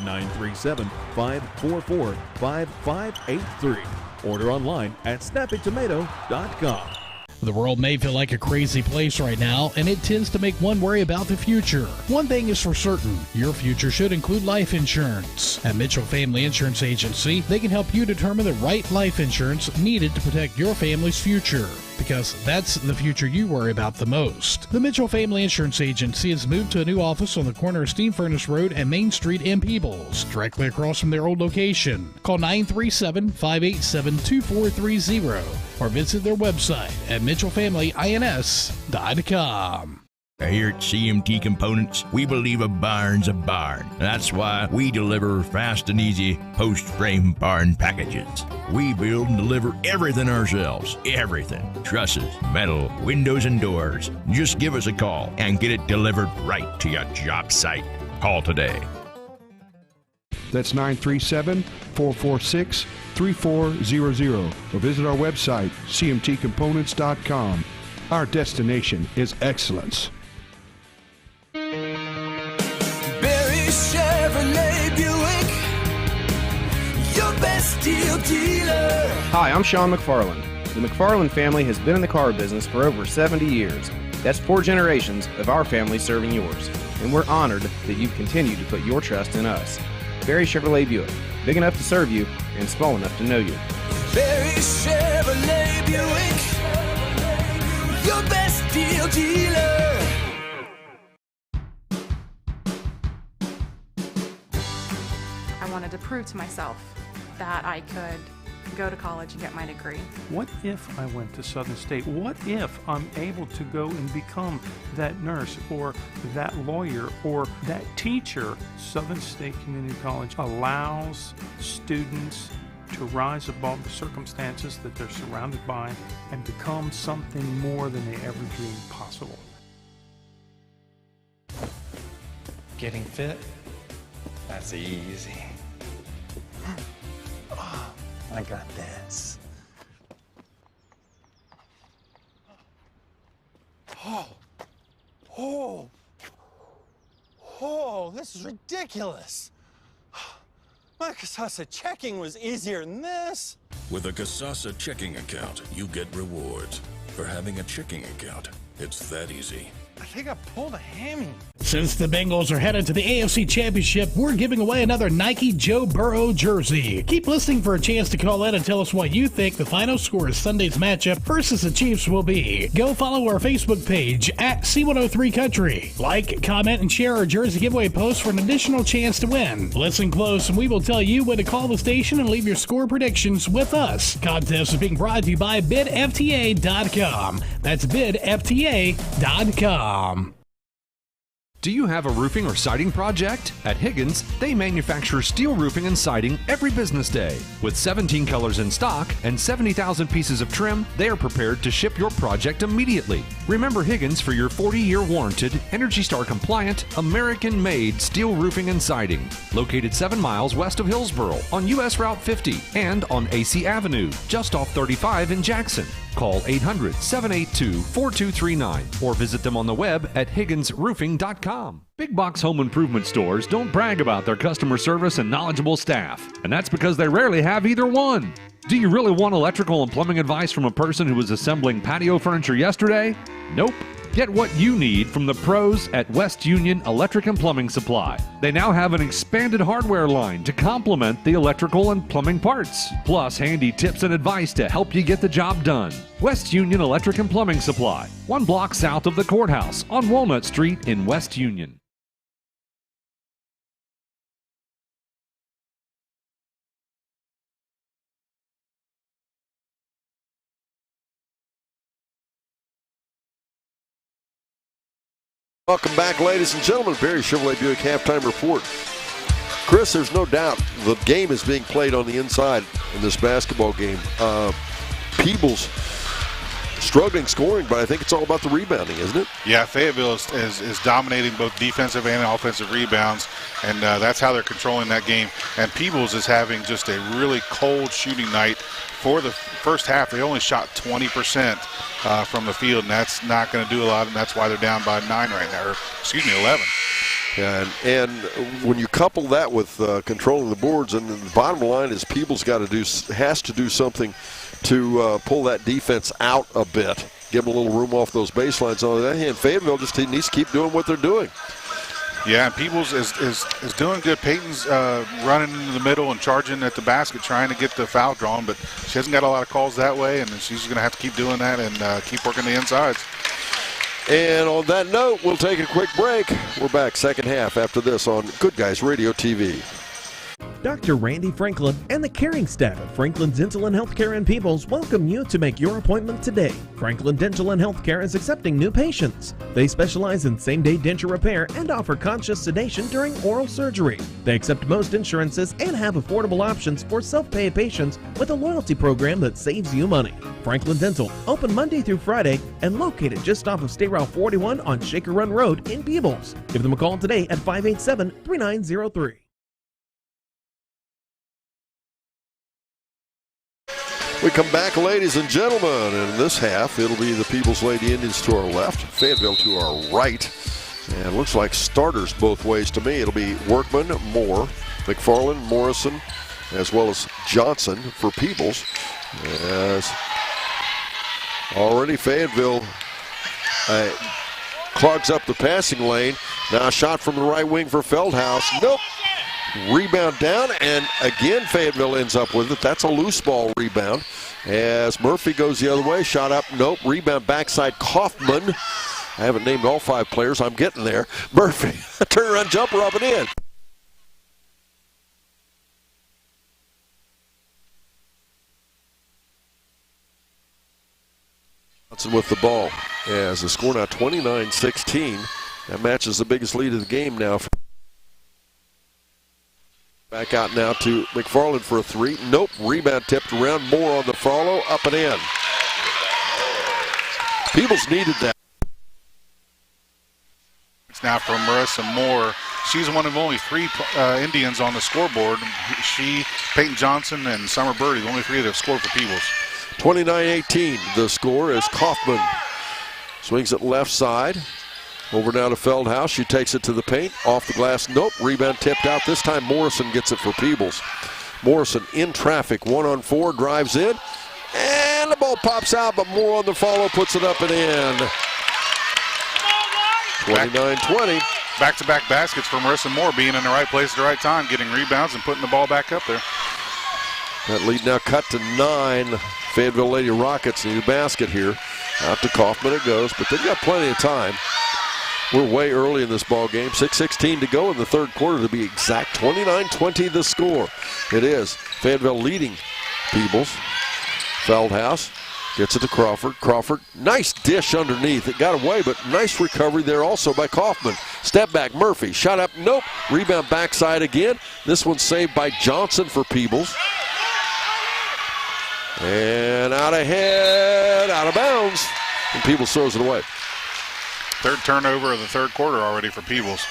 937-544-5583. Order online at snappytomato.com. The world may feel like a crazy place right now, and it tends to make one worry about the future. One thing is for certain, your future should include life insurance. At Mitchell Family Insurance Agency, they can help you determine the right life insurance needed to protect your family's future, because that's the future you worry about the most. The Mitchell Family Insurance Agency has moved to a new office on the corner of Steam Furnace Road and Main Street in Peebles, directly across from their old location. Call 937-587-2430 or visit their website at mitchellfamilyins.com. Here at CMT Components, we believe a barn's a barn. That's why we deliver fast and easy post-frame barn packages. We build and deliver everything ourselves. Everything. Trusses, metal, windows, and doors. Just give us a call and get it delivered right to your job site. Call today. That's 937-446-3400 or visit our website, cmtcomponents.com. Our destination is excellence. Chevrolet Buick, your best deal dealer. Hi, I'm Sean McFarland. The McFarland family has been in the car business for over 70 years. That's 4 generations of our family serving yours. And we're honored that you've continued to put your trust in us. Barry Chevrolet Buick, big enough to serve you and small enough to know you. Barry Chevrolet Buick, your best deal dealer. I wanted to prove to myself that I could go to college and get my degree. What if I went to Southern State? What if I'm able to go and become that nurse or that lawyer or that teacher? Southern State Community College allows students to rise above the circumstances that they're surrounded by and become something more than they ever dreamed possible. Getting fit? That's easy. I got this. This is ridiculous. My Casasa checking was easier than this. With a Casasa checking account, you get rewards. For having a checking account, it's that easy. I think I pulled a hammy. Since the Bengals are headed to the AFC Championship, we're giving away another Nike Joe Burrow jersey. Keep listening for a chance to call in and tell us what you think the final score of Sunday's matchup versus the Chiefs will be. Go follow our Facebook page at C103 Country. Like, comment, and share our jersey giveaway post for an additional chance to win. Listen close and we will tell you when to call the station and leave your score predictions with us. Contest is being brought to you by bidfta.com. That's bidfta.com. Do you have a roofing or siding project? At Higgins, they manufacture steel roofing and siding every business day. With 17 colors in stock and 70,000 pieces of trim, they are prepared to ship your project immediately. Remember Higgins for your 40-year warranted, Energy Star compliant, American-made steel roofing and siding. Located 7 miles west of Hillsboro on US Route 50 and on AC Avenue, just off 35 in Jackson. Call 800-782-4239 or visit them on the web at higginsroofing.com. Big box home improvement stores don't brag about their customer service and knowledgeable staff, and that's because they rarely have either one. Do you really want electrical and plumbing advice from a person who was assembling patio furniture yesterday? Nope. Get what you need from the pros at West Union Electric and Plumbing Supply. They now have an expanded hardware line to complement the electrical and plumbing parts, plus handy tips and advice to help you get the job done. West Union Electric and Plumbing Supply, 1 block south of the courthouse on Walnut Street in West Union. Welcome back, ladies and gentlemen. Barry Chevrolet Buick halftime report. Chris, there's no doubt the game is being played on the inside in this basketball game. Peebles struggling scoring, but I think it's all about the rebounding, isn't it? Yeah, Fayetteville is dominating both defensive and offensive rebounds, and that's how they're controlling that game. And Peebles is having just a really cold shooting night. For the first half, they only shot 20% from the field, and that's not going to do a lot, and that's why they're down by 9 right now, or 11. Yeah, and when you couple that with controlling the boards, and the bottom line is Peebles has to do something to pull that defense out a bit, give them a little room off those baselines. On the other hand, Fayetteville just needs to keep doing what they're doing. Yeah, and Peebles is doing good. Peyton's running into the middle and charging at the basket, trying to get the foul drawn, but she hasn't got a lot of calls that way, and she's going to have to keep doing that and keep working the insides. And on that note, we'll take a quick break. We're back second half after this on Good Guys Radio TV. Dr. Randy Franklin and the caring staff at Franklin Dental and Healthcare in Peebles welcome you to make your appointment today. Franklin Dental and Healthcare is accepting new patients. They specialize in same-day denture repair and offer conscious sedation during oral surgery. They accept most insurances and have affordable options for self-pay patients with a loyalty program that saves you money. Franklin Dental, open Monday through Friday and located just off of State Route 41 on Shaker Run Road in Peebles. Give them a call today at 587-3903. We come back, ladies and gentlemen, and in this half, it'll be the Peebles Lady Indians to our left, Fayetteville to our right. And it looks like starters both ways to me. It'll be Workman, Moore, McFarland, Morrison, as well as Johnson for Peebles. As already Fayetteville clogs up the passing lane. Now a shot from the right wing for Feldhaus. Nope. Rebound down, and again Fayetteville ends up with it. That's a loose ball rebound. As Murphy goes the other way, shot up, nope. Rebound backside Kaufman. I haven't named all 5 players. I'm getting there. Murphy, a turnaround jumper up and in. Johnson with the ball. As the score now 29-16. That matches the biggest lead of the game now. Back out now to McFarland for a 3. Nope. Rebound tipped around. Moore on the follow. Up and in. Peebles needed that. Now from Marissa Moore. She's one of only 3 Indians on the scoreboard. She, Peyton Johnson, and Summer Birdie, the only 3 that have scored for Peebles. 29-18. The score is Kaufman. Swings it left side. Over now to Feldhaus. She takes it to the paint. Off the glass. Nope. Rebound tipped out. This time Morrison gets it for Peebles. Morrison in traffic. 1-on-4. Drives in. And the ball pops out, but Moore on the follow puts it up and in. 29-20. Back-to-back baskets for Marissa Moore, being in the right place at the right time, getting rebounds and putting the ball back up there. That lead now cut to 9. Fayetteville Lady Rockets need a basket here. Out to Kaufman it goes, but they've got plenty of time. We're way early in this ball game. 6:16 to go in the third quarter to be exact. 29-20 the score. It is. Fayetteville leading Peebles. Feldhaus gets it to Crawford. Crawford, nice dish underneath. It got away, but nice recovery there also by Kaufman. Step back, Murphy. Shot up, nope. Rebound backside again. This one's saved by Johnson for Peebles. And out ahead, out of bounds. And Peebles throws it away. Third turnover of the third quarter already for Peebles.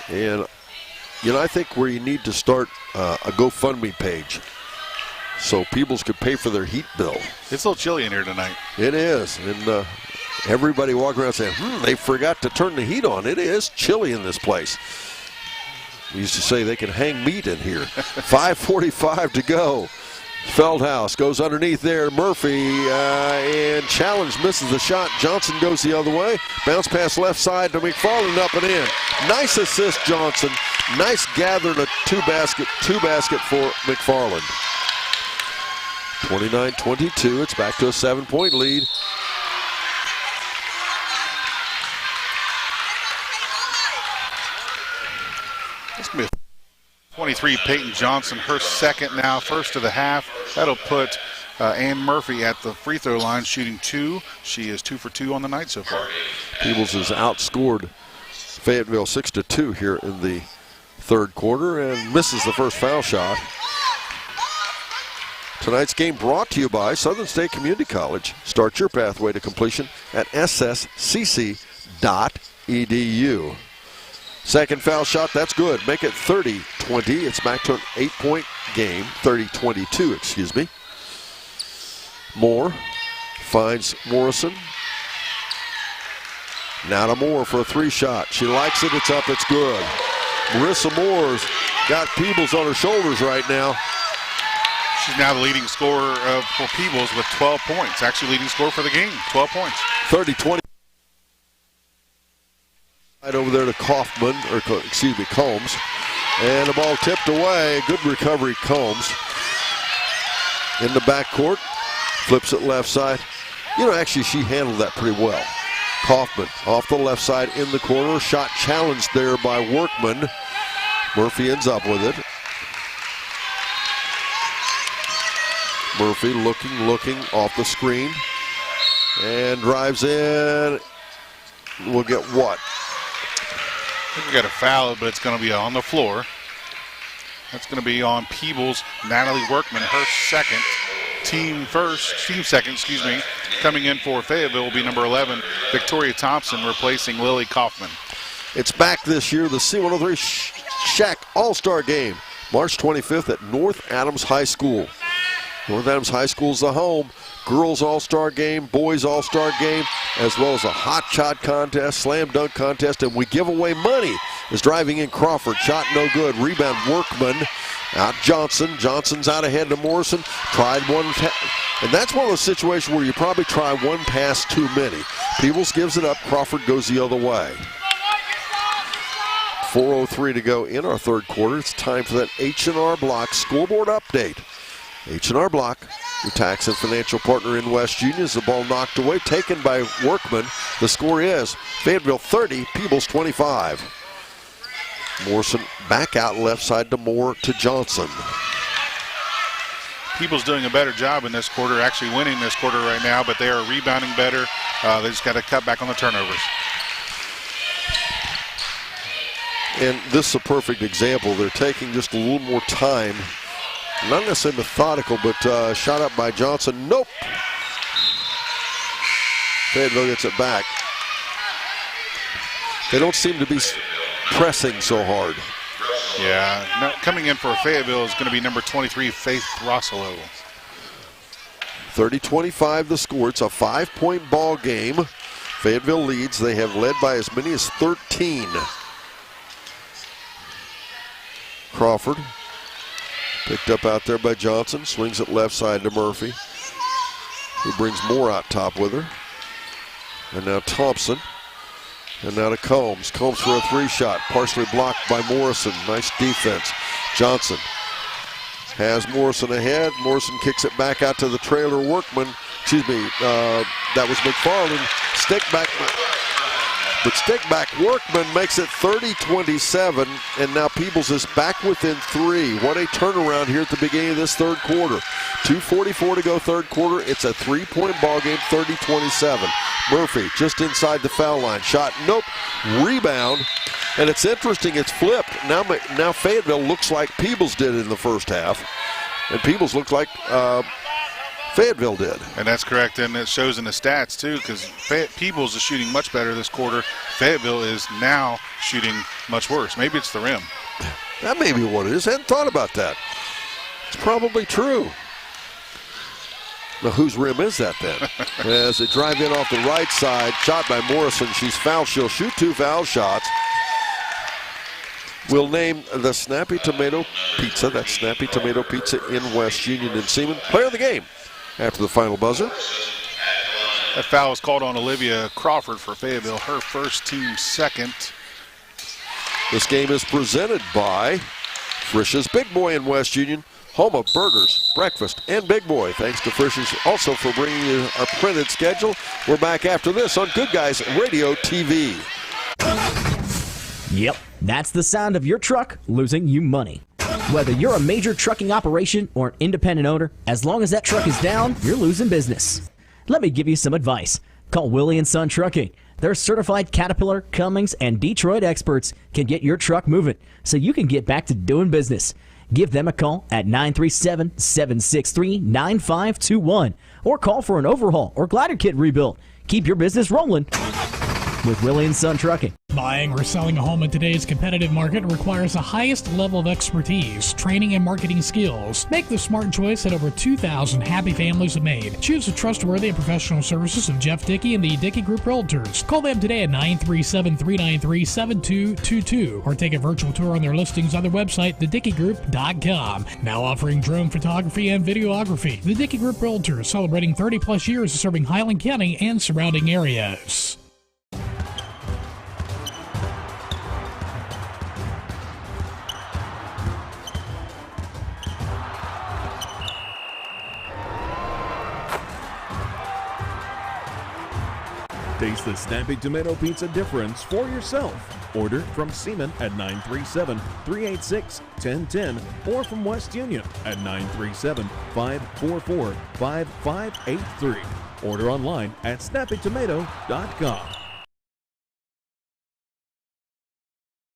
And, you know, I think where you need to start a GoFundMe page so Peebles could pay for their heat bill. It's a little chilly in here tonight. It is. And everybody walking around saying, they forgot to turn the heat on. It is chilly in this place. We used to say they can hang meat in here. 5:45 to go. Feldhaus goes underneath there. Murphy and challenge misses the shot. Johnson goes the other way. Bounce pass left side to McFarland up and in. Nice assist, Johnson. Nice gather to two basket for McFarland. 29-22. It's back to a 7-point lead. This could be 23, Peyton Johnson, her second now, first of the half. That'll put Ann Murphy at the free throw line shooting 2. She is 2 for 2 on the night so far. Peebles has outscored Fayetteville 6-2 here in the third quarter and misses the first foul shot. Tonight's game brought to you by Southern State Community College. Start your pathway to completion at sscc.edu. Second foul shot, that's good. Make it 30-20. It's back to an 8-point game. 30-22, excuse me. Moore finds Morrison. Now to Moore for a 3-shot. She likes it, it's up, it's good. Marissa Moore's got Peebles on her shoulders right now. She's now the leading scorer for Peebles with 12 points. Actually leading scorer for the game, 12 points. 30-20. Right over there to Kaufman, or excuse me, Combs. And the ball tipped away. Good recovery, Combs. In the backcourt. Flips it left side. You know, actually, she handled that pretty well. Kaufman off the left side in the corner. Shot challenged there by Workman. Murphy ends up with it. Murphy looking off the screen. And drives in. We'll get what? I think we got a foul, but it's going to be on the floor. That's going to be on Peebles. Natalie Workman, her second. Team second, excuse me. Coming in for Fayetteville will be number 11, Victoria Thompson, replacing Lily Kaufman. It's back this year, the C103 Shack All-Star Game, March 25th at North Adams High School. North Adams High School is the home. girls all-star game, boys all-star game, as well as a hot shot contest, slam dunk contest, and we give away money. Is driving in Crawford, shot no good, rebound Workman, out Johnson. Johnson's out ahead to Morrison, tried one, and that's one of those situations where you probably try one pass too many. Peebles gives it up, Crawford goes the other way. 4:03 to go in our third quarter. It's time for that H&R Block scoreboard update. H&R Block, your tax and financial partner in West Union, is the ball knocked away, taken by Workman. The score is Fayetteville 30, Peebles 25. Morrison back out left side to Moore to Johnson. Peebles doing a better job in this quarter, actually winning this quarter right now, but they are rebounding better. They just got to cut back on the turnovers. And this is a perfect example. They're taking just a little more time. Not necessarily methodical, but shot up by Johnson. Nope. Fayetteville gets it back. They don't seem to be pressing so hard. Yeah, coming in for Fayetteville is going to be number 23, Faith Rossolo. 30-25 the score. It's a 5-point ball game. Fayetteville leads. They have led by as many as 13. Crawford picked up out there by Johnson. Swings it left side to Murphy, who brings Moore out top with her. And now Thompson. And now to Combs. Combs for a three-shot, partially blocked by Morrison. Nice defense. Johnson has Morrison ahead. Morrison kicks it back out to the trailer Workman. Excuse me, that was McFarland. Stick back Workman makes it 30-27, and now Peebles is back within 3. What a turnaround here at the beginning of this third quarter. 2:44 to go third quarter. It's a 3-point ball game, 30-27. Murphy just inside the foul line. Shot, nope. Rebound, and it's interesting, it's flipped. Now Fayetteville looks like Peebles did in the first half, and Peebles looks like Fayetteville did. And that's correct, and it shows in the stats too, because Peebles is shooting much better this quarter. Fayetteville is now shooting much worse. Maybe it's the rim. That may be what it is. I hadn't thought about that. It's probably true. Now, whose rim is that then? As they drive in off the right side, shot by Morrison. She's fouled. She'll shoot 2 foul shots. We'll name the Snappy Tomato Pizza. That's Snappy Tomato Pizza in West Union and Seaman. Player of the game after the final buzzer. That foul was called on Olivia Crawford for Fayetteville, her first, team second. This game is presented by Frisch's Big Boy in West Union, home of burgers, breakfast, and Big Boy. Thanks to Frisch's also for bringing you our printed schedule. We're back after this on Good Guys Radio TV. Yep, that's the sound of your truck losing you money. Whether you're a major trucking operation or an independent owner, as long as that truck is down, you're losing business. Let me give you some advice. Call Willie & Son Trucking. Their certified Caterpillar, Cummins, and Detroit experts can get your truck moving so you can get back to doing business. Give them a call at 937-763-9521 or call for an overhaul or glider kit rebuild. Keep your business rolling with Willie & Son Trucking. Buying or selling a home in today's competitive market requires the highest level of expertise, training, and marketing skills. Make the smart choice that over 2,000 happy families have made. Choose the trustworthy and professional services of Jeff Dickey and the Dickey Group Realtors. Call them today at 937-393-7222 or take a virtual tour on their listings on their website, thedickeygroup.com. Now offering drone photography and videography. The Dickey Group Realtors, celebrating 30-plus years of serving Highland County and surrounding areas. Taste the Snappy Tomato Pizza difference for yourself. Order from Seaman at 937-386-1010 or from West Union at 937-544-5583. Order online at snappytomato.com.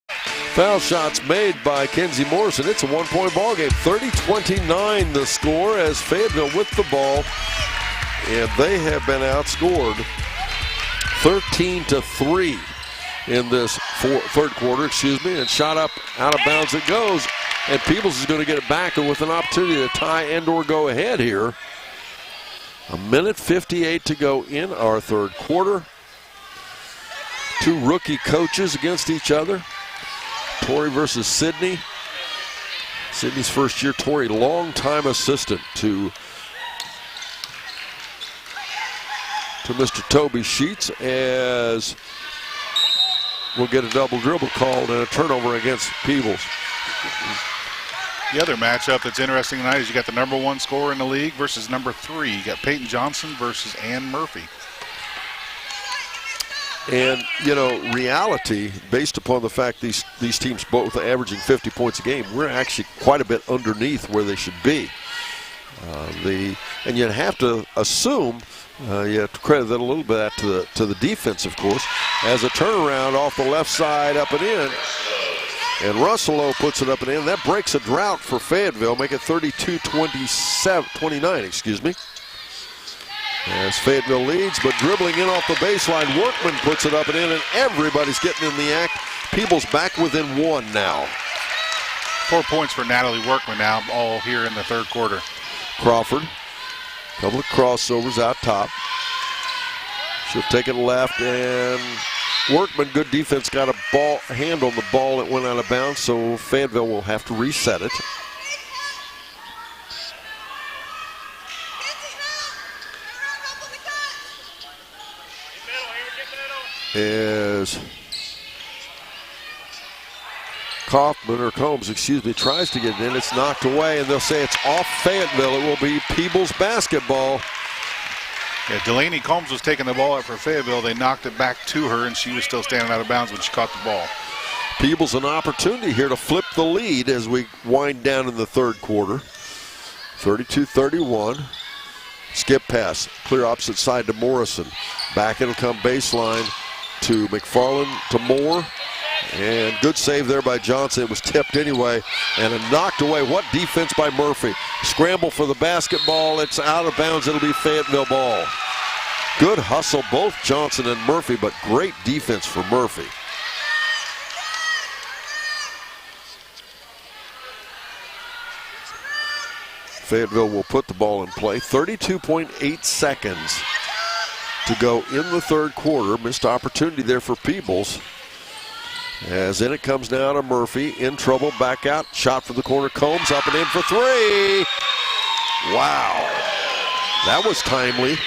Foul shots made by Kenzie Morrison. It's a 1-point ball game. 30-29 the score as Fayetteville with the ball. And they have been outscored 13-3 in this third quarter, and shot up out of bounds it goes. And Peebles is going to get it back with an opportunity to tie and or go ahead here. A minute 58 to go in our third quarter. Two rookie coaches against each other. Torrey versus Sydney. Sydney's first year. Torrey, longtime assistant to Mr. Toby Sheets, as we'll get a double dribble called and a turnover against Peebles. The other matchup that's interesting tonight is you got the number 1 scorer in the league versus number 3. You got Peyton Johnson versus Ann Murphy. And, you know, reality, based upon the fact these teams both averaging 50 points a game, we're actually quite a bit underneath where they should be. And you'd have to assume, you have to credit that a little bit to the defense, of course, as a turnaround off the left side up and in. And Russello puts it up and in. That breaks a drought for Fayetteville, make it 32-29, excuse me. As Fayetteville leads, but dribbling in off the baseline, Workman puts it up and in, and everybody's getting in the act. Peebles back within 1 now. 4 points for Natalie Workman now, all here in the third quarter. Crawford, a couple of crossovers out top. She'll take it left, and Workman, good defense, got a hand on the ball that went out of bounds, so Fayetteville will have to reset it. As Combs, tries to get it in. It's knocked away, and they'll say it's off Fayetteville. It will be Peebles basketball. Yeah, Delaney Combs was taking the ball out for Fayetteville. They knocked it back to her, and she was still standing out of bounds when she caught the ball. Peebles an opportunity here to flip the lead as we wind down in the third quarter. 32-31. Skip pass, clear opposite side to Morrison. Back it'll come baseline to McFarland, to Moore. And good save there by Johnson. It was tipped anyway, and a knocked away. What defense by Murphy. Scramble for the basketball. It's out of bounds. It'll be Fayetteville ball. Good hustle, both Johnson and Murphy, but great defense for Murphy. Fayetteville will put the ball in play. 32.8 seconds to go in the third quarter. Missed opportunity there for Peebles. As in it comes now to Murphy. In trouble, back out. Shot from the corner. Combs up and in for 3. Wow. That was timely.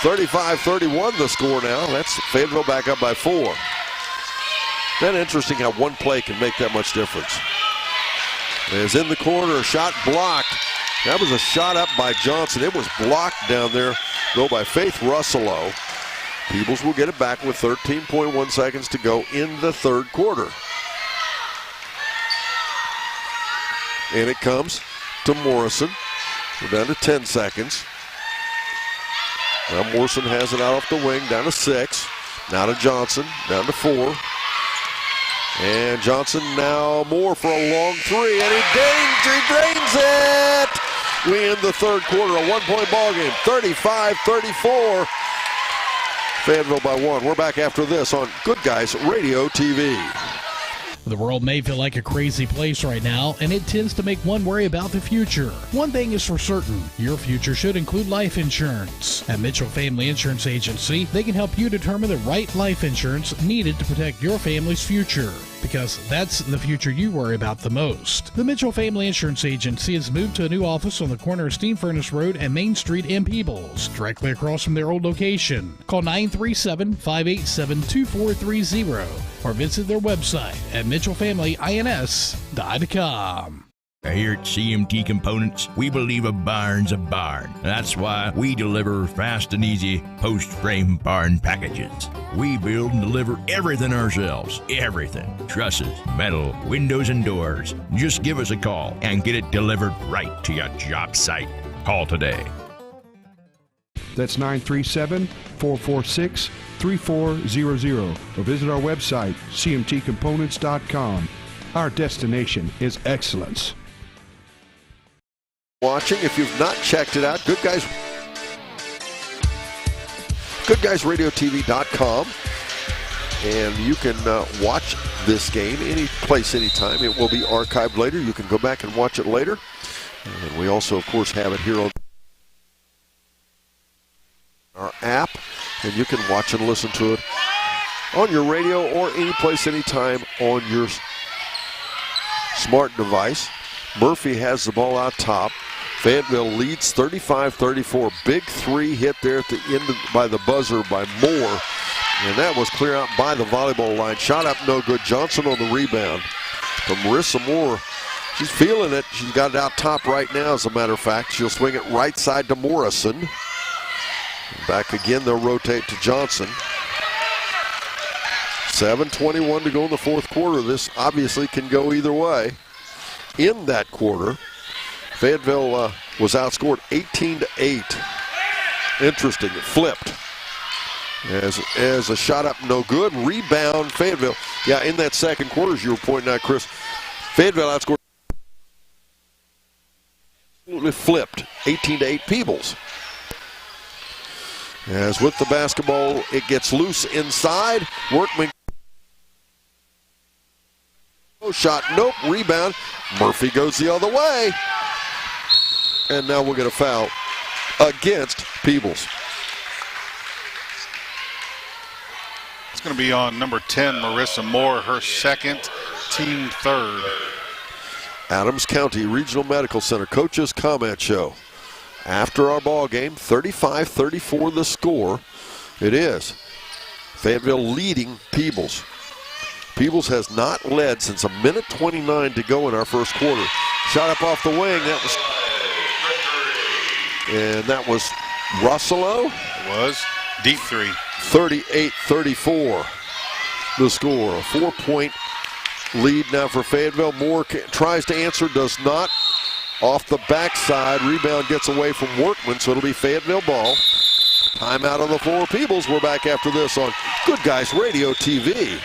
35-31 the score now. That's Fayetteville back up by 4. Then interesting how one play can make that much difference. As in the corner, shot blocked. That was a shot up by Johnson. It was blocked down there, though, by Faith Russello. Peebles will get it back with 13.1 seconds to go in the third quarter. And it comes to Morrison. We're down to 10 seconds. Now Morrison has it out off the wing, down to 6. Now to Johnson, down to 4. And Johnson now Moore for a long 3, and he drains it! We end the third quarter, a 1-point ball game, 35-34. Fayetteville by 1. We're back after this on Good Guys Radio TV. The world may feel like a crazy place right now, and it tends to make one worry about the future. One thing is for certain, your future should include life insurance. At Mitchell Family Insurance Agency, they can help you determine the right life insurance needed to protect your family's future, because that's the future you worry about the most. The Mitchell Family Insurance Agency has moved to a new office on the corner of Steam Furnace Road and Main Street in Peebles, directly across from their old location. Call 937-587-2430 or visit their website at MitchellFamilyINS.com. Here at CMT Components, we believe a barn's a barn. That's why we deliver fast and easy post-frame barn packages. We build and deliver everything ourselves. Everything. Trusses, metal, windows, and doors. Just give us a call and get it delivered right to your job site. Call today. That's 937-446-3400 or visit our website, cmtcomponents.com. Our destination is excellence. Watching, if you've not checked it out, GoodGuysRadioTV.com, and you can watch this game any place, anytime. It will be archived later. You can go back and watch it later. And we also, of course, have it here on our app, and you can watch and listen to it on your radio or any place, anytime on your smart device. Murphy has the ball out top. Fayetteville leads 35-34. Big three hit there at the end by the buzzer by Moore. And that was clear out by the volleyball line. Shot up, no good. Johnson on the rebound. From Marissa Moore. She's feeling it. She's got it out top right now, as a matter of fact. She'll swing it right side to Morrison. Back again, they'll rotate to Johnson. 7:21 to go in the fourth quarter. This obviously can go either way. In that quarter, Fayetteville was outscored 18-8. Interesting, it flipped. As a shot up, no good. Rebound, Fayetteville. Yeah, in that second quarter, as you were pointing out, Chris, Fayetteville outscored. Absolutely flipped, 18-8 Peebles. As with the basketball, it gets loose inside. Workman. Shot, nope, rebound. Murphy goes the other way. And now we'll get a foul against Peebles. It's going to be on number 10, Marissa Moore, her second, team third. Adams County Regional Medical Center Coaches Comment Show. After our ball game, 35-34 the score. It is Fayetteville leading Peebles. Peebles has not led since 1:29 to go in our first quarter. Shot up off the wing. That was Russello. It was. Deep three. 38-34 the score. A 4-point lead now for Fayetteville. Moore tries to answer, does not. Off the backside, rebound gets away from Workman, so it'll be Fayetteville ball. Timeout on the floor. Peebles, we're back after this on Good Guys Radio TV.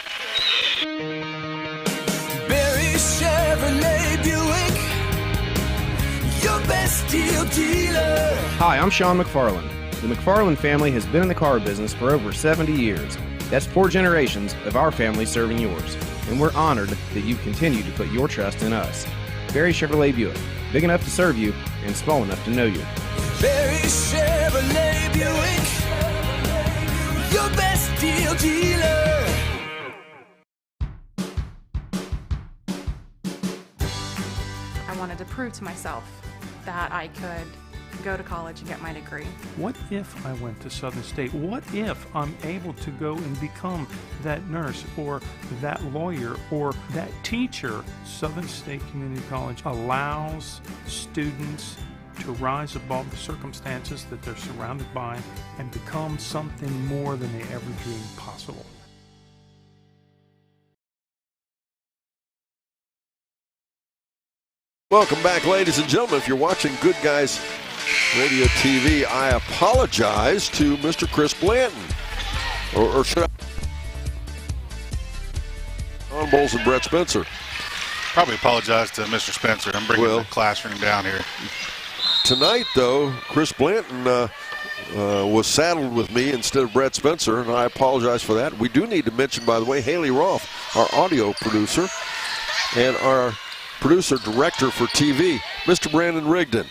Barry Chevrolet Buick, your best deal dealer. Hi, I'm Sean McFarland. The McFarland family has been in the car business for over 70 years. That's 4 generations of our family serving yours. And we're honored that you continue to put your trust in us. Barry Chevrolet Buick, big enough to serve you and small enough to know you. Barry Chevrolet Buick, your best deal dealer. I wanted to prove to myself that I could go to college and get my degree. What if I went to Southern State? What if I'm able to go and become that nurse or that lawyer or that teacher? Southern State Community College allows students to rise above the circumstances that they're surrounded by and become something more than they ever dreamed possible. Welcome back, ladies and gentlemen. If you're watching Good Guys Radio TV, I apologize to Mr. Chris Blanton. Or should I? Don Bowles and Brett Spencer. Probably apologize to Mr. Spencer. I'm bringing the classroom down here. Tonight, though, Chris Blanton was saddled with me instead of Brett Spencer, and I apologize for that. We do need to mention, by the way, Haley Roth, our audio producer, and our producer-director for TV, Mr. Brandon Rigdon.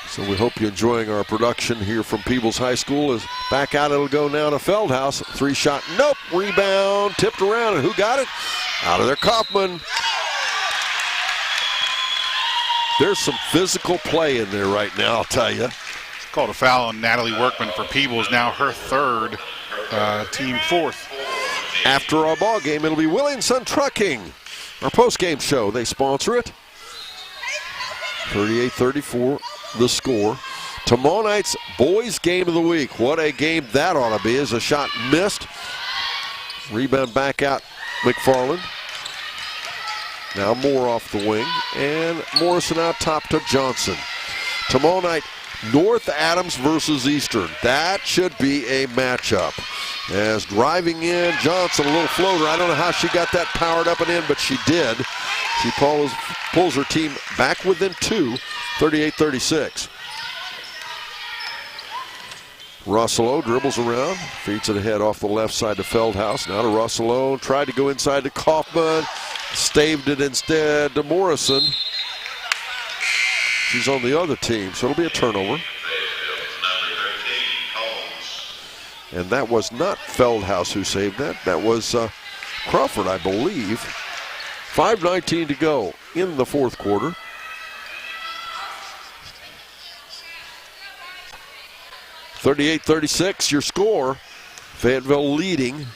So we hope you're enjoying our production here from Peebles High School. As back out it'll go now to Feldhouse. 3-shot, nope, rebound, tipped around, and who got it? Out of there, Kaufman. There's some physical play in there right now, I'll tell you. It's called a foul on Natalie Workman for Peebles, now her third, team fourth. After our ball game, it'll be Williamson Trucking, our post-game show. They sponsor it. 38-34 the score. Tomorrow night's boys game of the week. What a game that ought to be. As a shot missed. Rebound back out McFarland. Now Moore off the wing. And Morrison out top to Johnson. Tomorrow night, North Adams versus Eastern. That should be a matchup. As driving in, Johnson, a little floater. I don't know how she got that powered up and in, but she did. She pulls her team back within 2, 38-36. Russello dribbles around, feeds it ahead off the left side to Feldhouse. Now to Russello, tried to go inside to Kaufman, staved it instead to Morrison. She's on the other team, so it'll be a turnover. And that was not Feldhaus who saved that. That was Crawford, I believe. 5:19 to go in the fourth quarter. (38-36) your score. Fayetteville leading.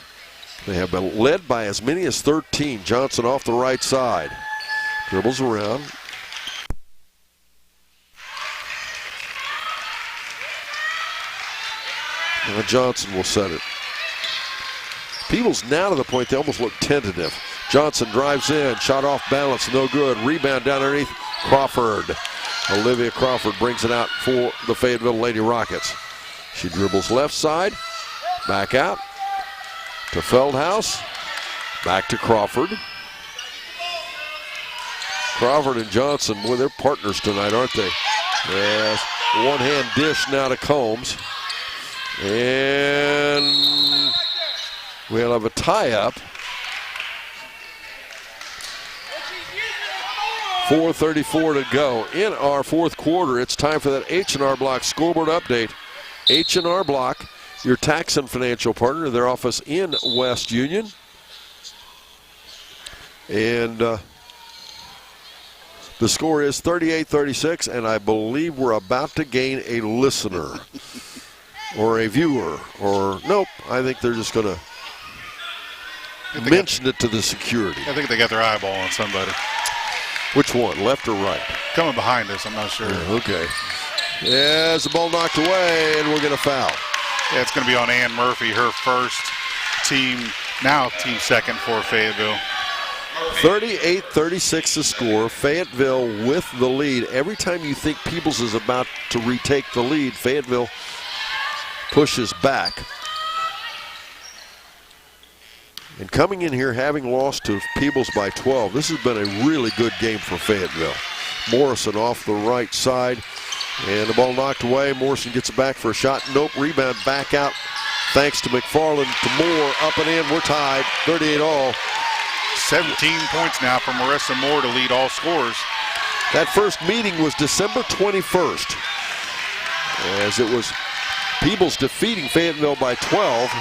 They have been led by as many as 13. Johnson off the right side. Dribbles around. Now Johnson will set it. Peebles now to the point they almost look tentative. Johnson drives in, shot off balance, no good. Rebound down underneath Crawford. Olivia Crawford brings it out for the Fayetteville Lady Rockets. She dribbles left side, back out to Feldhaus, back to Crawford. Crawford and Johnson, well, they're partners tonight, aren't they? Yes. One-hand dish now to Combs. And we'll have a tie-up. 4:34 to go in our fourth quarter. It's time for that H&R Block scoreboard update. H&R Block, your tax and financial partner, their office in West Union. And the score is 38-36, and I believe we're about to gain a listener or a viewer. Or nope, I think they're just going to mention it to the security. I think they got their eyeball on somebody. Which one, left or right? Coming behind us, I'm not sure. Yeah, okay. As the ball knocked away, and we'll get a foul. Yeah, it's going to be on Ann Murphy, her first team, now team second for Fayetteville. 38-36 the score. Fayetteville with the lead. Every time you think Peebles is about to retake the lead, Fayetteville pushes back. And coming in here, having lost to Peebles by 12, this has been a really good game for Fayetteville. Morrison off the right side, and the ball knocked away. Morrison gets it back for a shot. Nope, rebound back out. Thanks to McFarland, to Moore, up and in. We're tied, 38-all. 17 points now for Marissa Moore to lead all scorers. That first meeting was December 21st, as it was Peebles defeating Fayetteville by 12.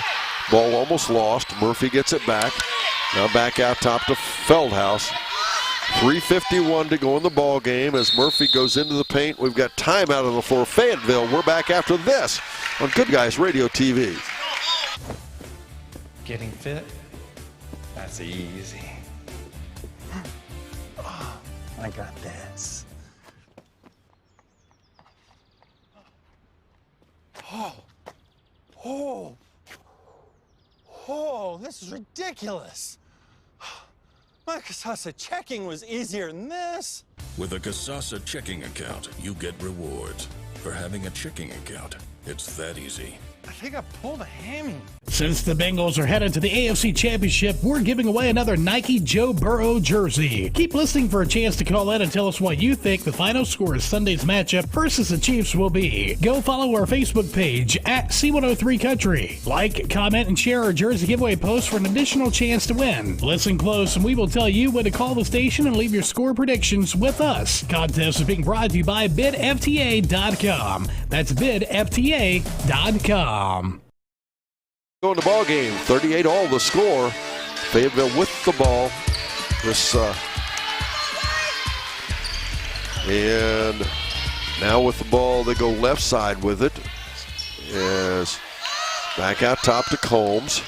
Ball almost lost. Murphy gets it back. Now back out top to Feldhaus. 3:51 to go in the ball game as Murphy goes into the paint. We've got time out on the floor. Fayetteville, we're back after this on Good Guys Radio TV. Getting fit? That's easy. Oh, I got this. Oh, this is ridiculous. My Casasa checking was easier than this. With a Casasa checking account, you get rewards. For having a checking account, it's that easy. I think I pulled a hammy. Since the Bengals are headed to the AFC Championship, we're giving away another Nike Joe Burrow jersey. Keep listening for a chance to call in and tell us what you think the final score of Sunday's matchup versus the Chiefs will be. Go follow our Facebook page at C103 Country. Like, comment, and share our jersey giveaway post for an additional chance to win. Listen close and we will tell you when to call the station and leave your score predictions with us. Contest is being brought to you by bidfta.com. That's bidfta.com. Going to ball game, 38-all the score. Fayetteville with the ball. And now with the ball, they go left side with it. As back out top to Combs.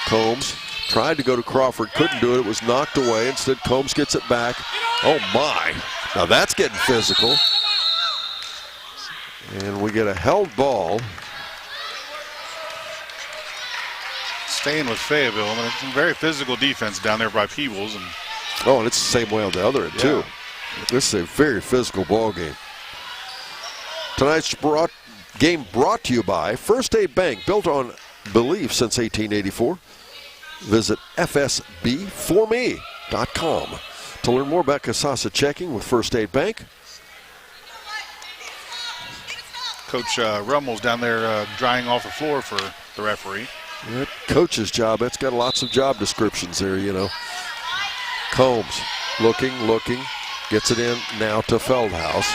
Combs tried to go to Crawford, couldn't do it. It was knocked away. Instead, Combs gets it back. Oh my! Now that's getting physical. And we get a held ball. Staying with Fayetteville. I mean, it's a very physical defense down there by Peebles. And it's the same way on the other end, too. This is a very physical ball game. Tonight's game brought to you by First Aid Bank, built on belief since 1884. Visit fsbforme.com to learn more about Casasa checking with First Aid Bank. Coach Rummel's down there drying off the floor for the referee. That coach's job, that's got lots of job descriptions there, you know. Combs looking, gets it in now to Feldhaus.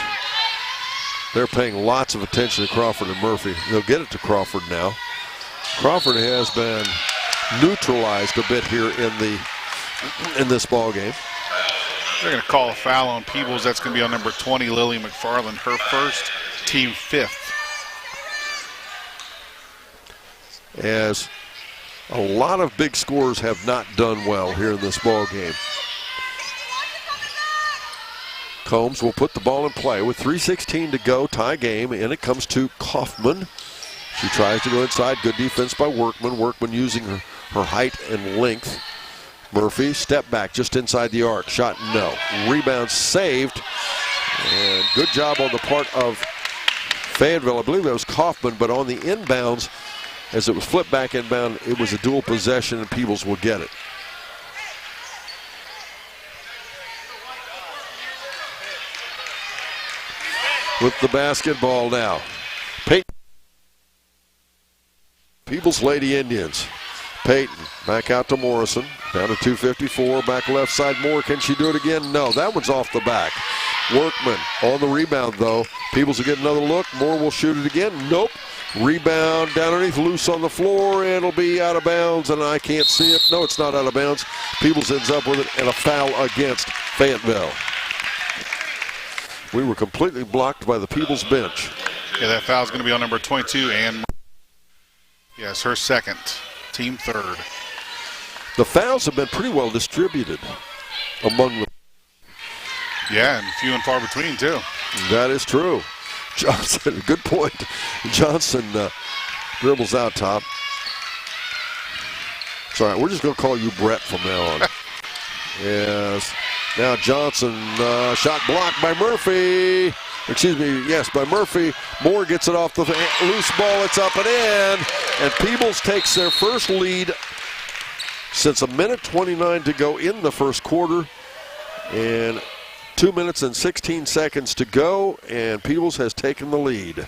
They're paying lots of attention to Crawford and Murphy. They'll get it to Crawford now. Crawford has been neutralized a bit here in this ball game. They're going to call a foul on Peebles. That's going to be on number 20, Lily McFarland, her first, team 5th. As a lot of big scorers have not done well here in this ball game. Combs will put the ball in play with 3:16 to go, tie game, and it comes to Kaufman. She tries to go inside. Good defense by Workman. Workman using her height and length. Murphy, step back just inside the arc. Shot, no. Rebound saved. And good job on the part of Fayetteville. I believe that was Kaufman, but on the inbounds, as it was flipped back inbound, it was a dual possession, and Peebles will get it. With the basketball now. Peyton. Peebles Lady Indians. Peyton back out to Morrison. Down to 2:54. Back left side. Moore. Can she do it again? No. That one's off the back. Workman on the rebound, though. Peebles will get another look. Moore will shoot it again. Nope. Rebound down underneath. Loose on the floor. It'll be out of bounds, and I can't see it. No, it's not out of bounds. Peebles ends up with it, and a foul against Fayetteville. We were completely blocked by the Peebles bench. Yeah, that foul is going to be on number 22, and yes, her second, team 3rd. The fouls have been pretty well distributed among them. Yeah, and few and far between, too. That is true. Johnson, good point. Johnson dribbles out top. It's all right, we're just going to call you Brett from now on. Yes. Now Johnson, shot blocked by Murphy. Excuse me, yes, by Murphy. Moore gets it off the loose ball. It's up and in. And Peebles takes their first lead since 1:29 to go in the first quarter. And 2 minutes and 16 seconds to go. And Peebles has taken the lead.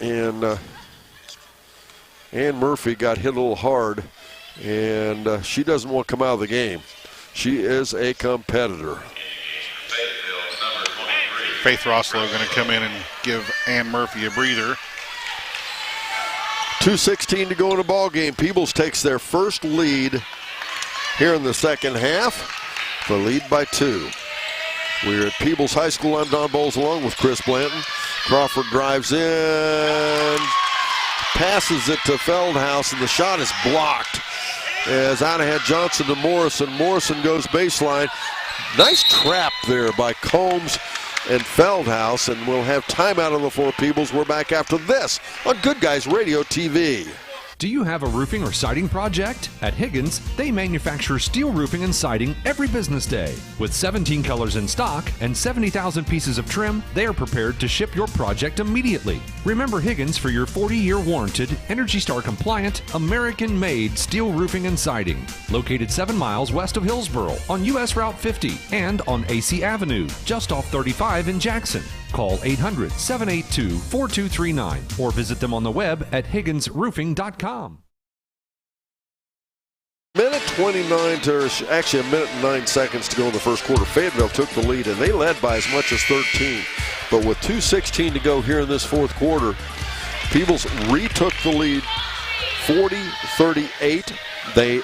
And Ann Murphy got hit a little hard. And she doesn't want to come out of the game. She is a competitor. Faith Rosslow going to come in and give Ann Murphy a breather. 2:16 to go in the ball game. Peebles takes their first lead here in the second half. The lead by 2. We're at Peebles High School. I'm Don Bowles along with Chris Blanton. Crawford drives in, passes it to Feldhouse, and the shot is blocked. As out ahead Johnson to Morrison. Morrison goes baseline. Nice trap there by Combs and Feldhouse, and we'll have timeout on the floor. Peebles, we're back after this on Good Guys Radio TV. Do you have a roofing or siding project? At Higgins, they manufacture steel roofing and siding every business day. With 17 colors in stock and 70,000 pieces of trim, they are prepared to ship your project immediately. Remember Higgins for your 40-year warranted, ENERGY STAR compliant, American-made steel roofing and siding. Located 7 miles west of Hillsboro on US Route 50 and on AC Avenue, just off 35 in Jackson. Call 800-782-4239 or visit them on the web at higginsroofing.com. Minute 29 to actually a minute and 9 seconds to go in the first quarter. Fayetteville took the lead, and they led by as much as 13. But with 2:16 to go here in this fourth quarter, Peebles retook the lead 40-38. They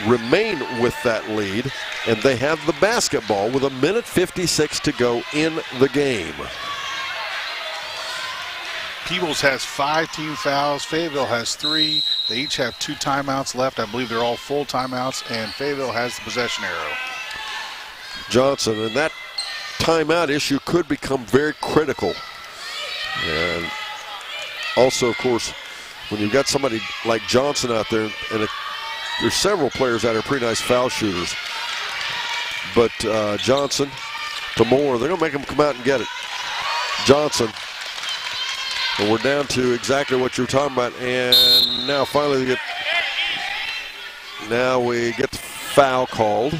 remain with that lead, and they have the basketball with 1:56 to go in the game. Peebles has 5 team fouls. Fayetteville has 3. They each have 2 timeouts left. I believe they're all full timeouts, and Fayetteville has the possession arrow. Johnson, and that timeout issue could become very critical. And also, of course, when you've got somebody like Johnson out there, and there's several players that are pretty nice foul shooters. But Johnson to Moore, they're going to make him come out and get it. Johnson. And we're down to exactly what you're talking about. And now finally we get the foul called.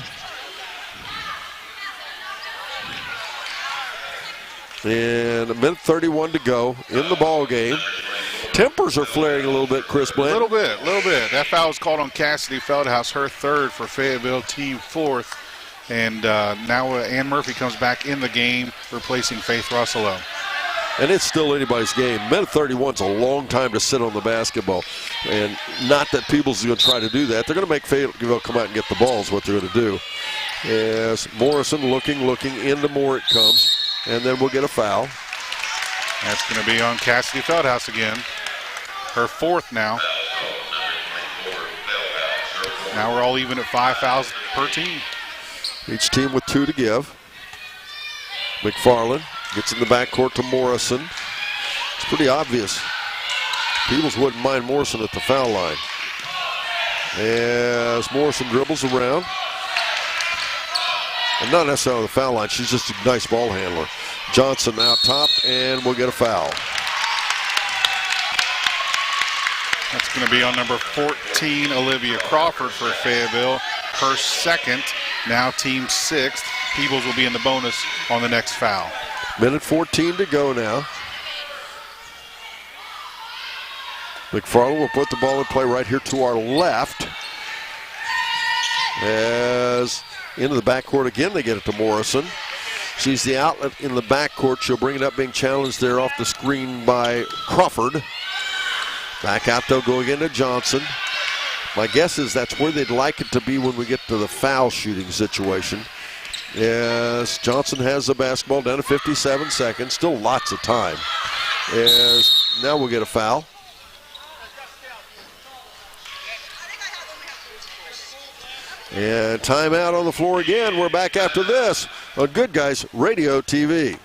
And 1:31 to go in the ball game. Tempers are flaring a little bit, Chris Blanton. A little bit. That foul was called on Cassidy Feldhouse, her 3rd for Fayetteville, team 4th. And now Ann Murphy comes back in the game, replacing Faith Russello. and it's still anybody's game. Minute 31's a long time to sit on the basketball, and not that Peebles is going to try to do that. They're going to make Fayetteville come out and get the ball is what they're going to do. As Morrison looking into Moore it comes, and then we'll get a foul. That's going to be on Cassidy Feldhouse again. Her fourth now. Now we're all even at 5 fouls per team. Each team with 2 to give. McFarland gets in the backcourt to Morrison. It's pretty obvious. Peebles wouldn't mind Morrison at the foul line. As Morrison dribbles around. And not necessarily the foul line, she's just a nice ball handler. Johnson out top, and we'll get a foul. That's going to be on number 14, Olivia Crawford for Fayetteville. Her second, now team 6th. Peebles will be in the bonus on the next foul. Minute 14 to go now. McFarland will put the ball in play right here to our left. As into the backcourt again, they get it to Morrison. She's the outlet in the backcourt. She'll bring it up, being challenged there off the screen by Crawford. Back out, they'll go again to Johnson. My guess is that's where they'd like it to be when we get to the foul shooting situation. Yes, Johnson has the basketball down to 57 seconds. Still lots of time. As now we'll get a foul. And timeout on the floor again. We're back after this on Good Guys Radio TV.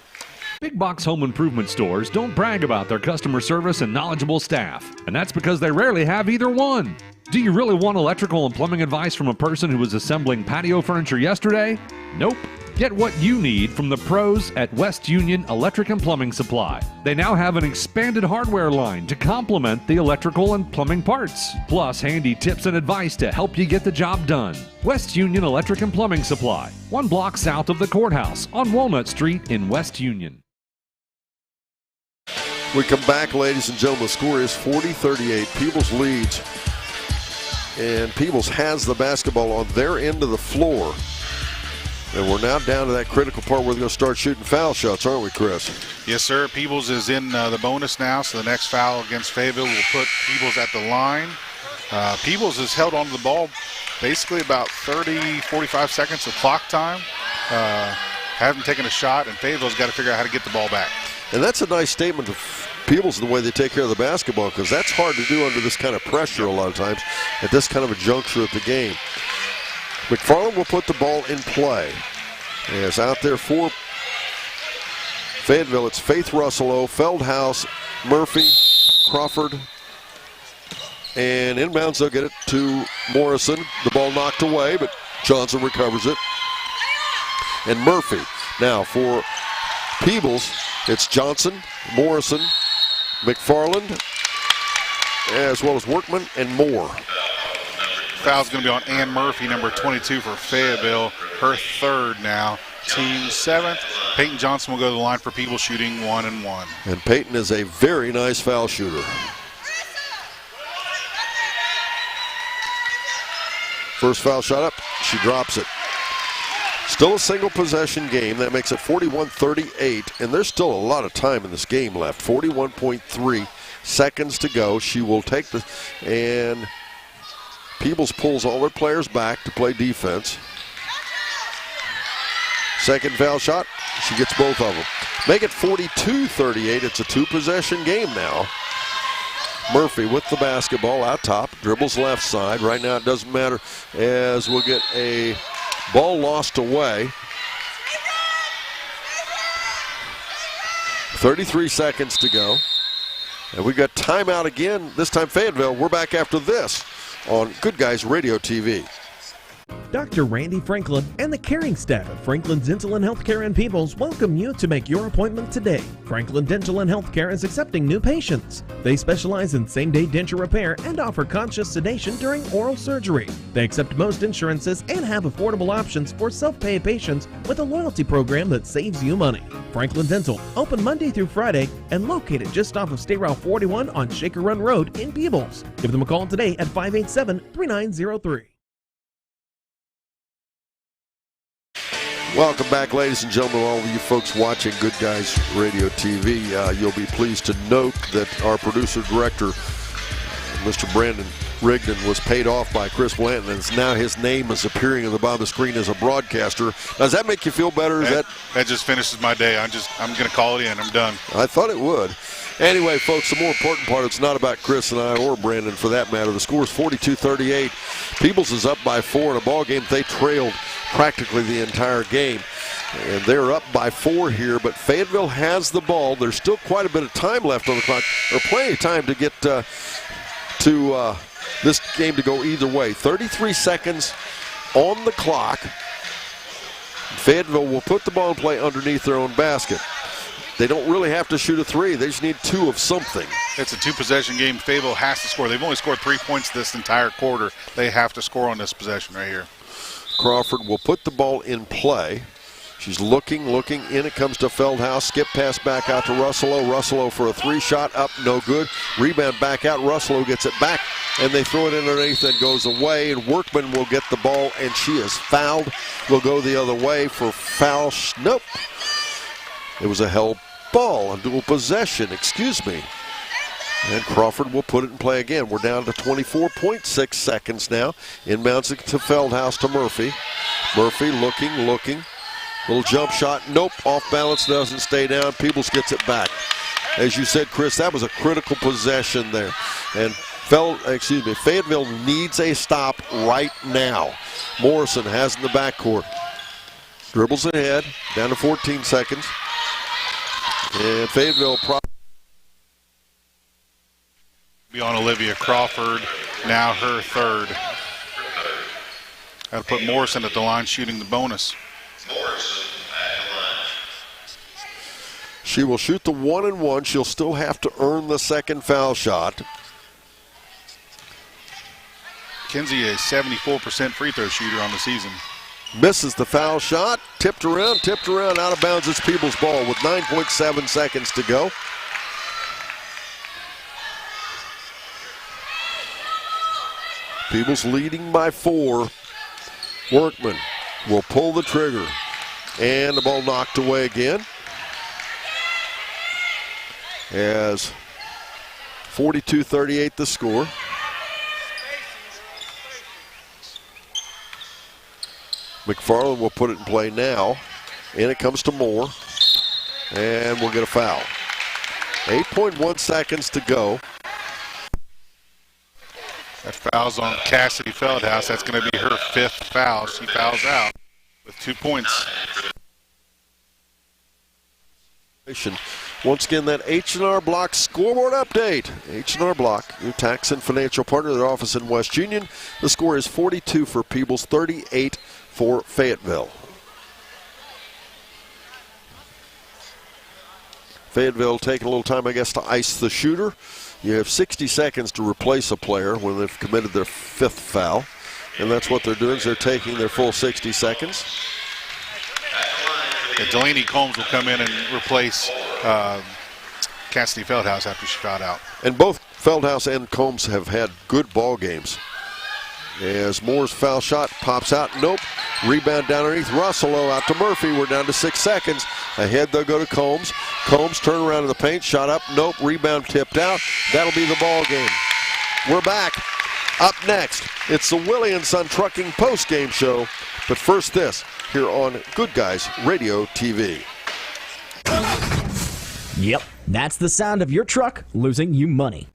Big box home improvement stores don't brag about their customer service and knowledgeable staff, and that's because they rarely have either one. Do you really want electrical and plumbing advice from a person who was assembling patio furniture yesterday? Nope. Get what you need from the pros at West Union Electric and Plumbing Supply. They now have an expanded hardware line to complement the electrical and plumbing parts, plus handy tips and advice to help you get the job done. West Union Electric and Plumbing Supply, 1 block south of the courthouse on Walnut Street in West Union. We come back, ladies and gentlemen. The score is 40-38. Peebles leads. And Peebles has the basketball on their end of the floor. And we're now down to that critical part where they're going to start shooting foul shots, aren't we, Chris? Yes, sir. Peebles is in the bonus now, so the next foul against Fayetteville will put Peebles at the line. Peebles has held onto the ball basically about 30, 45 seconds of clock time. Haven't taken a shot, and Fayetteville's got to figure out how to get the ball back. And that's a nice statement of Peebles in the way they take care of the basketball, because that's hard to do under this kind of pressure a lot of times at this kind of a juncture of the game. McFarland will put the ball in play. As out there for Fayetteville, it's Faith Russello, Feldhouse, Murphy, Crawford, and inbounds they'll get it to Morrison. The ball knocked away, but Johnson recovers it. And Murphy. Now for Peebles, it's Johnson, Morrison, McFarland, as well as Workman and Moore. Foul's going to be on Ann Murphy, number 22 for Fayetteville. Her third now, team 7th. Peyton Johnson will go to the line for Peebles, shooting 1-1. And Peyton is a very nice foul shooter. First foul shot up, she drops it. Still a single possession game. That makes it 41-38, and there's still a lot of time in this game left. 41.3 seconds to go. She will take the, and Peebles pulls all their players back to play defense. Second foul shot, she gets both of them. Make it 42-38. It's a 2-possession game now. Murphy with the basketball out top, dribbles left side. Right now it doesn't matter, as we'll get a ball lost away. 33 seconds to go. And we got timeout again, this time Fayetteville. We're back after this on Good Guys Radio TV. Dr. Randy Franklin and the caring staff of Franklin Dental and Healthcare in Peebles welcome you to make your appointment today. Franklin Dental and Healthcare is accepting new patients. They specialize in same-day denture repair and offer conscious sedation during oral surgery. They accept most insurances and have affordable options for self-pay patients with a loyalty program that saves you money. Franklin Dental, open Monday through Friday and located just off of State Route 41 on Shaker Run Road in Peebles. Give them a call today at 587-3903. Welcome back, ladies and gentlemen, all of you folks watching Good Guys Radio TV. You'll be pleased to note that our producer-director, Mr. Brandon Rigdon, was paid off by Chris Blanton, and now his name is appearing on the bottom of the screen as a broadcaster. Does that make you feel better? That just finishes my day. I'm going to call it in. I'm done. I thought it would. Anyway, folks, the more important part, it's not about Chris and I or Brandon for that matter. The score is 42-38. Peebles is up by 4 in a ball game they trailed practically the entire game. And they're up by 4 here, but Fayetteville has the ball. There's still quite a bit of time left on the clock, or plenty of time to get to this game to go either way. 33 seconds on the clock. Fayetteville will put the ball in play underneath their own basket. They don't really have to shoot a 3. They just need 2 of something. It's a 2-possession game. Fayetteville has to score. They've only scored 3 points this entire quarter. They have to score on this possession right here. Crawford will put the ball in play. She's looking. In it comes to Feldhaus. Skip pass back out to Russello. Russello for a 3-shot up, no good. Rebound back out. Russello gets it back, and they throw it underneath and goes away. And Workman will get the ball, and she is fouled. Will go the other way for foul. Nope. It was a held ball, a dual possession, excuse me. And Crawford will put it in play again. We're down to 24.6 seconds now. Inbounds it to Feldhaus to Murphy. Murphy looking. Little jump shot, nope, off balance, doesn't stay down. Peebles gets it back. As you said, Chris, that was a critical possession there. And Fayetteville needs a stop right now. Morrison has in the backcourt. Dribbles ahead, down to 14 seconds. And Fayetteville on Olivia Crawford, now her third. Got to put Morrison at the line shooting the bonus. She will shoot the 1-and-1. She'll still have to earn the second foul shot. Kinsey, a 74% free throw shooter on the season. Misses the foul shot. Tipped around, out of bounds. It's Peebles' ball with 9.7 seconds to go. Peebles leading by 4. Workman will pull the trigger. And the ball knocked away again. As 42-38 the score. McFarland will put it in play now. And it comes to Moore. And we'll get a foul. 8.1 seconds to go. That foul's on Cassidy Feldhaus. That's going to be her 5th foul. She fouls out with 2 points. Once again, that H&R Block scoreboard update. H&R Block, your tax and financial partner, their office in West Union. The score is 42 for Peebles, 38 for Fayetteville. Fayetteville taking a little time, I guess, to ice the shooter. You have 60 seconds to replace a player when they've committed their 5th foul. And that's what they're doing, is they're taking their full 60 seconds. Delaney Combs will come in and replace Cassidy Feldhaus after she fouled out. And both Feldhaus and Combs have had good ball games. As Moore's foul shot pops out, nope. Rebound down underneath Russello out to Murphy. We're down to 6 seconds. Ahead they'll go to Combs. Combs turn around in the paint, shot up, nope. Rebound tipped out. That'll be the ball game. We're back. Up next, it's the Willie & Son Trucking post-game show. But first this, here on Good Guys Radio TV. Yep, that's the sound of your truck losing you money.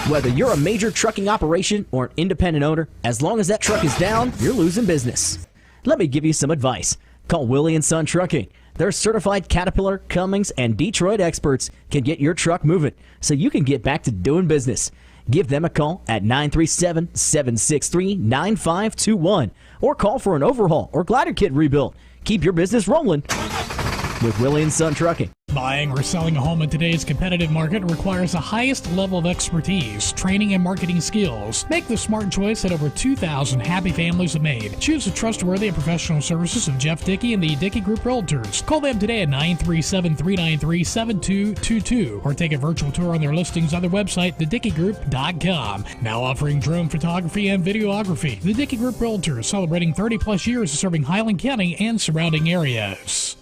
Whether you're a major trucking operation or an independent owner, as long as that truck is down, you're losing business. Let me give you some advice. Call Willie & Son Trucking. Their certified Caterpillar, Cummins, and Detroit experts can get your truck moving so you can get back to doing business. Give them a call at 937-763-9521 or call for an overhaul or glider kit rebuild. Keep your business rolling. with Willie & Son Trucking. Buying or selling a home in today's competitive market requires the highest level of expertise, training, and marketing skills. Make the smart choice that over 2,000 happy families have made. Choose the trustworthy and professional services of Jeff Dickey and the Dickey Group Realtors. Call them today at 937-393-7222 or take a virtual tour on their listings on their website, thedickeygroup.com. Now offering drone photography and videography. The Dickey Group Realtors, celebrating 30-plus years of serving Highland County and surrounding areas.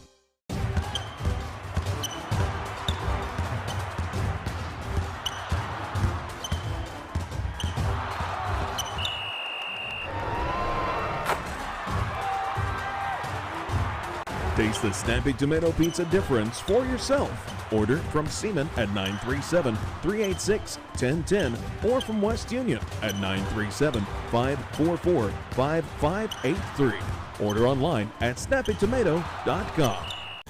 Taste the Snappy Tomato Pizza difference for yourself. Order from Seaman at 937-386-1010 or from West Union at 937-544-5583. Order online at snappytomato.com.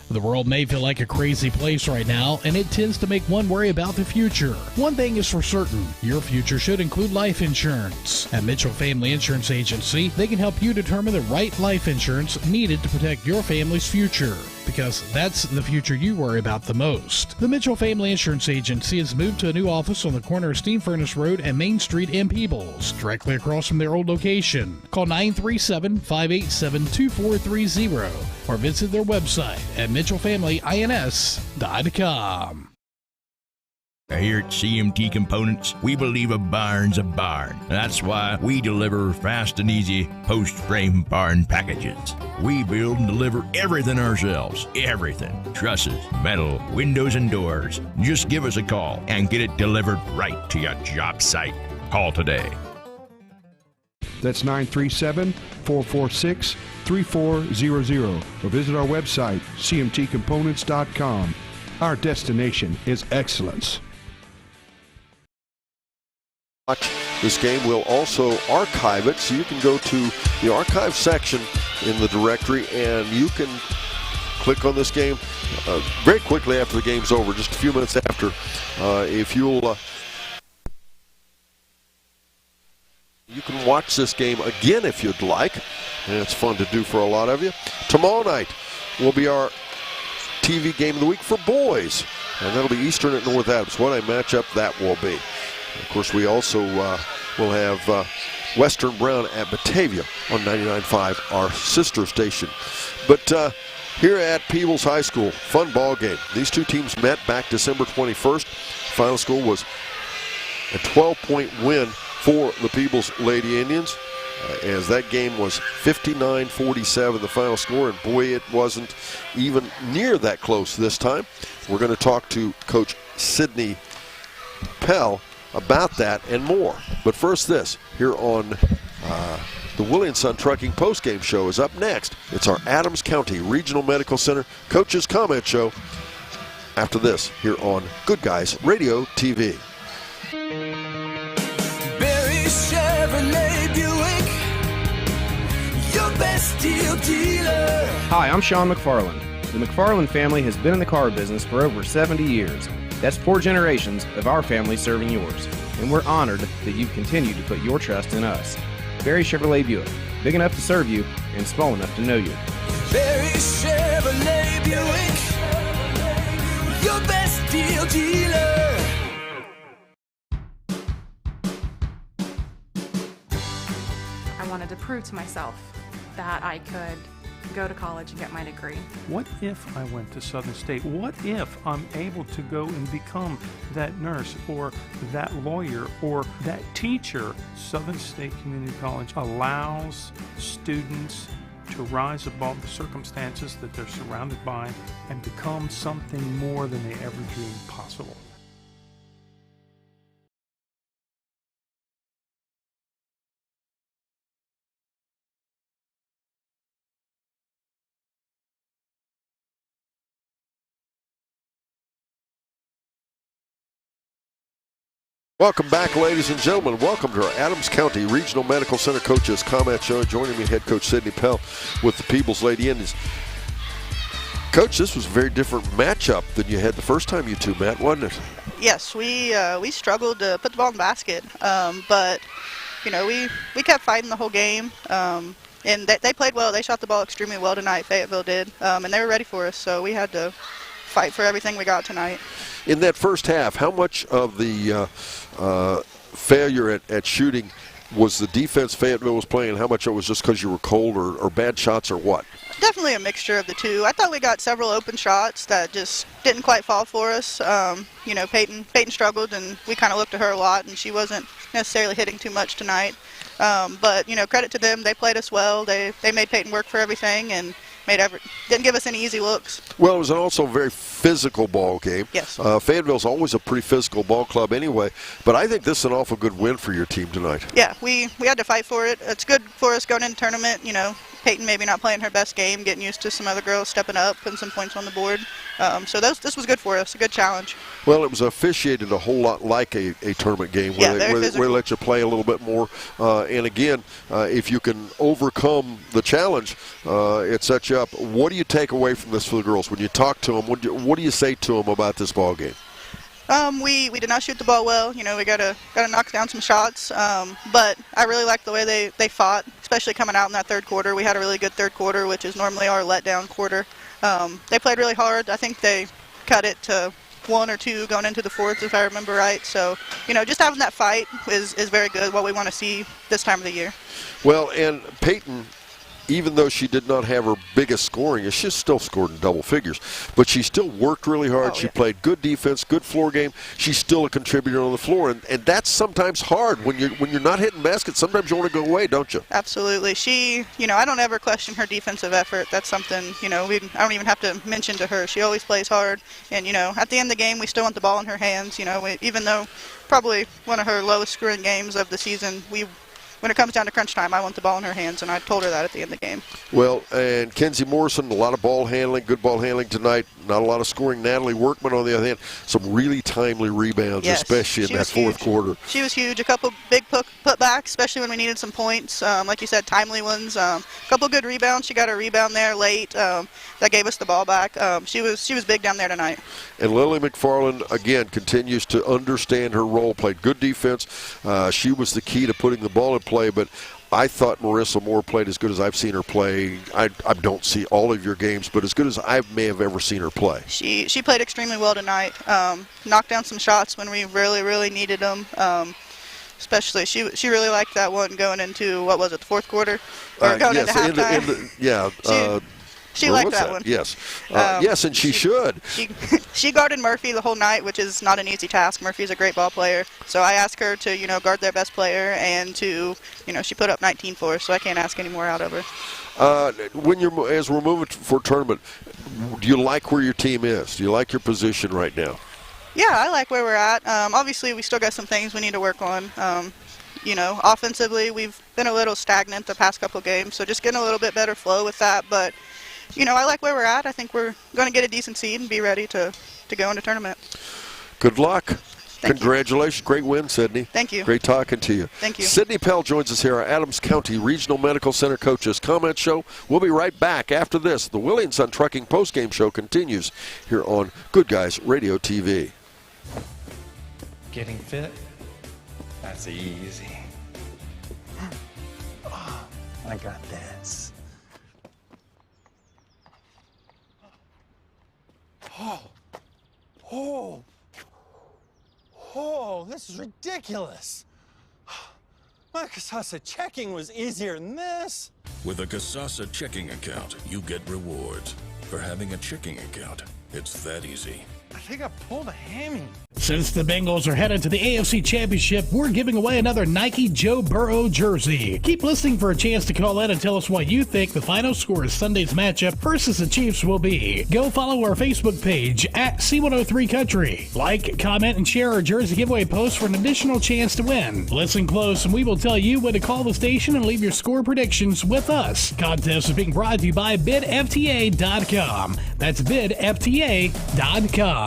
The world may feel like a crazy place right now, and it tends to make one worry about the future. One thing is for certain, your future should include life insurance. At Mitchell Family Insurance Agency, they can help you determine the right life insurance needed to protect your family's future, because that's the future you worry about the most. The Mitchell Family Insurance Agency has moved to a new office on the corner of Steam Furnace Road and Main Street in Peebles, directly across from their old location. Call 937-587-2430 or visit their website at mitchellfamilyins.com. Here at CMT Components, we believe a barn's a barn. That's why we deliver fast and easy post-frame barn packages. We build and deliver everything ourselves. Everything. Trusses, metal, windows, and doors. Just give us a call and get it delivered right to your job site. Call today. That's 937-446-3400 or visit our website, cmtcomponents.com. Our destination is excellence. This game, will also archive it, so you can go to the archive section in the directory and you can click on this game very quickly after the game's over, just a few minutes after. If you'll you can watch this game again if you'd like, and it's fun to do for a lot of you. Tomorrow night will be our TV game of the week for boys, and that'll be Eastern at North Adams. What a matchup that will be. Of course, we also will have Western Brown at Batavia on 99.5, our sister station. But here at Peebles High School, fun ball game. These two teams met back December 21st. Final score was a 12-point win for the Peebles Lady Indians, as that game was 59-47, the final score, and boy, it wasn't even near that close this time. We're going to talk to Coach Sidney Pell about that and more. But first, this here on the Willie & Son Trucking postgame show is up next. It's our Adams County Regional Medical Center Coaches Comment Show. After this, here on Good Guys Radio TV. Chevrolet Buick, your best deal dealer. Hi, I'm Sean McFarland. The McFarland family has been in the car business for over 70 years. That's 4 generations of our family serving yours. And we're honored that you've continued to put your trust in us. Barry Chevrolet Buick, big enough to serve you and small enough to know you. Barry Chevrolet Buick, your best deal dealer. I wanted to prove to myself that I could go to college and get my degree. What if I went to Southern State? What if I'm able to go and become that nurse or that lawyer or that teacher? Southern State Community College allows students to rise above the circumstances that they're surrounded by and become something more than they ever dreamed possible. Welcome back, ladies and gentlemen. Welcome to our Adams County Regional Medical Center Coaches Comment Show. Joining me, head coach Sidney Pell with the Peebles Lady Indians. Coach, this was a very different matchup than you had the first time you two met, wasn't it? Yes, we struggled to put the ball in the basket, but you know we kept fighting the whole game. And they played well. They shot the ball extremely well tonight, Fayetteville did, and they were ready for us, so we had to fight for everything we got tonight. In that first half, how much of the failure at shooting was the defense Fayetteville was playing, and how much it was just because you were cold or bad shots or what? Definitely a mixture of the two. I thought we got several open shots that just didn't quite fall for us. You know, Peyton struggled, and we kind of looked at her a lot, and she wasn't necessarily hitting too much tonight. But, you know, credit to them. They played us well. They made Peyton work for everything and didn't give us any easy looks. Well, it was also a very physical ball game. Yes. Fayetteville's always a pretty physical ball club anyway, but I think this is an awful good win for your team tonight. Yeah, we had to fight for it. It's good for us going into the tournament. You know, Peyton maybe not playing her best game, getting used to some other girls stepping up, putting some points on the board. So this was good for us, a good challenge. Well, it was officiated a whole lot like a tournament game where, yeah, they let you play a little bit more. And again, if you can overcome the challenge, it sets you up. What do you take away from this for the girls? When you talk to them, what do you say to them about this ball game? We did not shoot the ball well. You know, we gotta knock down some shots. But I really liked the way they fought, especially coming out in that third quarter. We had a really good third quarter, which is normally our letdown quarter. They played really hard. I think they cut it to 1 or 2 going into the fourth, if I remember right. So, you know, just having that fight is very good, what we want to see this time of the year. Well, and Peyton, even though she did not have her biggest scoring, she still scored in double figures, but she still worked really hard. She played good defense, good floor game. She's still a contributor on the floor, and that's sometimes hard. When you're not hitting baskets, sometimes you want to go away, don't you? Absolutely. She, you know, I don't ever question her defensive effort. That's something, you know, I don't even have to mention to her. She always plays hard, and, you know, at the end of the game, we still want the ball in her hands. You know, even though probably one of her lowest scoring games of the season, when it comes down to crunch time, I want the ball in her hands, and I told her that at the end of the game. Well, and Kenzie Morrison, a lot of ball handling, good ball handling tonight. Not a lot of scoring. Natalie Workman, on the other hand, some really timely rebounds, yes, especially in that fourth quarter. She was huge. A couple big putbacks, especially when we needed some points. Like you said, timely ones. A couple good rebounds. She got a rebound there late that gave us the ball back. She was big down there tonight. And Lily McFarland, again, continues to understand her role, played good defense. She was the key to putting the ball in play, but I thought Marissa Moore played as good as I've seen her play. I don't see all of your games, but as good as I may have ever seen her play. She played extremely well tonight. Knocked down some shots when we really, really needed them. Especially, she really liked that one going into, what was it, the fourth quarter? Or going into halftime? She liked that one. Yes. Yes, and she should. She guarded Murphy the whole night, which is not an easy task. Murphy's a great ball player. So I asked her to, you know, guard their best player, and to, you know, she put up 19 for us, so I can't ask any more out of her. As we're moving for tournament, do you like where your team is? Do you like your position right now? Yeah, I like where we're at. Obviously, we still got some things we need to work on. You know, offensively, we've been a little stagnant the past couple games, so just getting a little bit better flow with that. But, you know, I like where we're at. I think we're going to get a decent seed and be ready to go into tournament. Good luck. Thank Congratulations. You. Great win, Sydney. Thank you. Great talking to you. Thank you. Sydney Pell joins us here, our Adams County Regional Medical Center Coaches Comment Show. We'll be right back after this. The Willie & Son Trucking Postgame Show continues here on Good Guys Radio TV. Getting fit? That's easy. Oh, I got this. Oh, this is ridiculous. My Casasa checking was easier than this. With a Casasa checking account, you get rewards. For having a checking account, it's that easy. I think I pulled a hammy. Since the Bengals are headed to the AFC Championship, we're giving away another Nike Joe Burrow jersey. Keep listening for a chance to call in and tell us what you think the final score of Sunday's matchup versus the Chiefs will be. Go follow our Facebook page at C103 Country. Like, comment, and share our jersey giveaway post for an additional chance to win. Listen close and we will tell you when to call the station and leave your score predictions with us. Contest is being brought to you by bidfta.com. That's bidfta.com.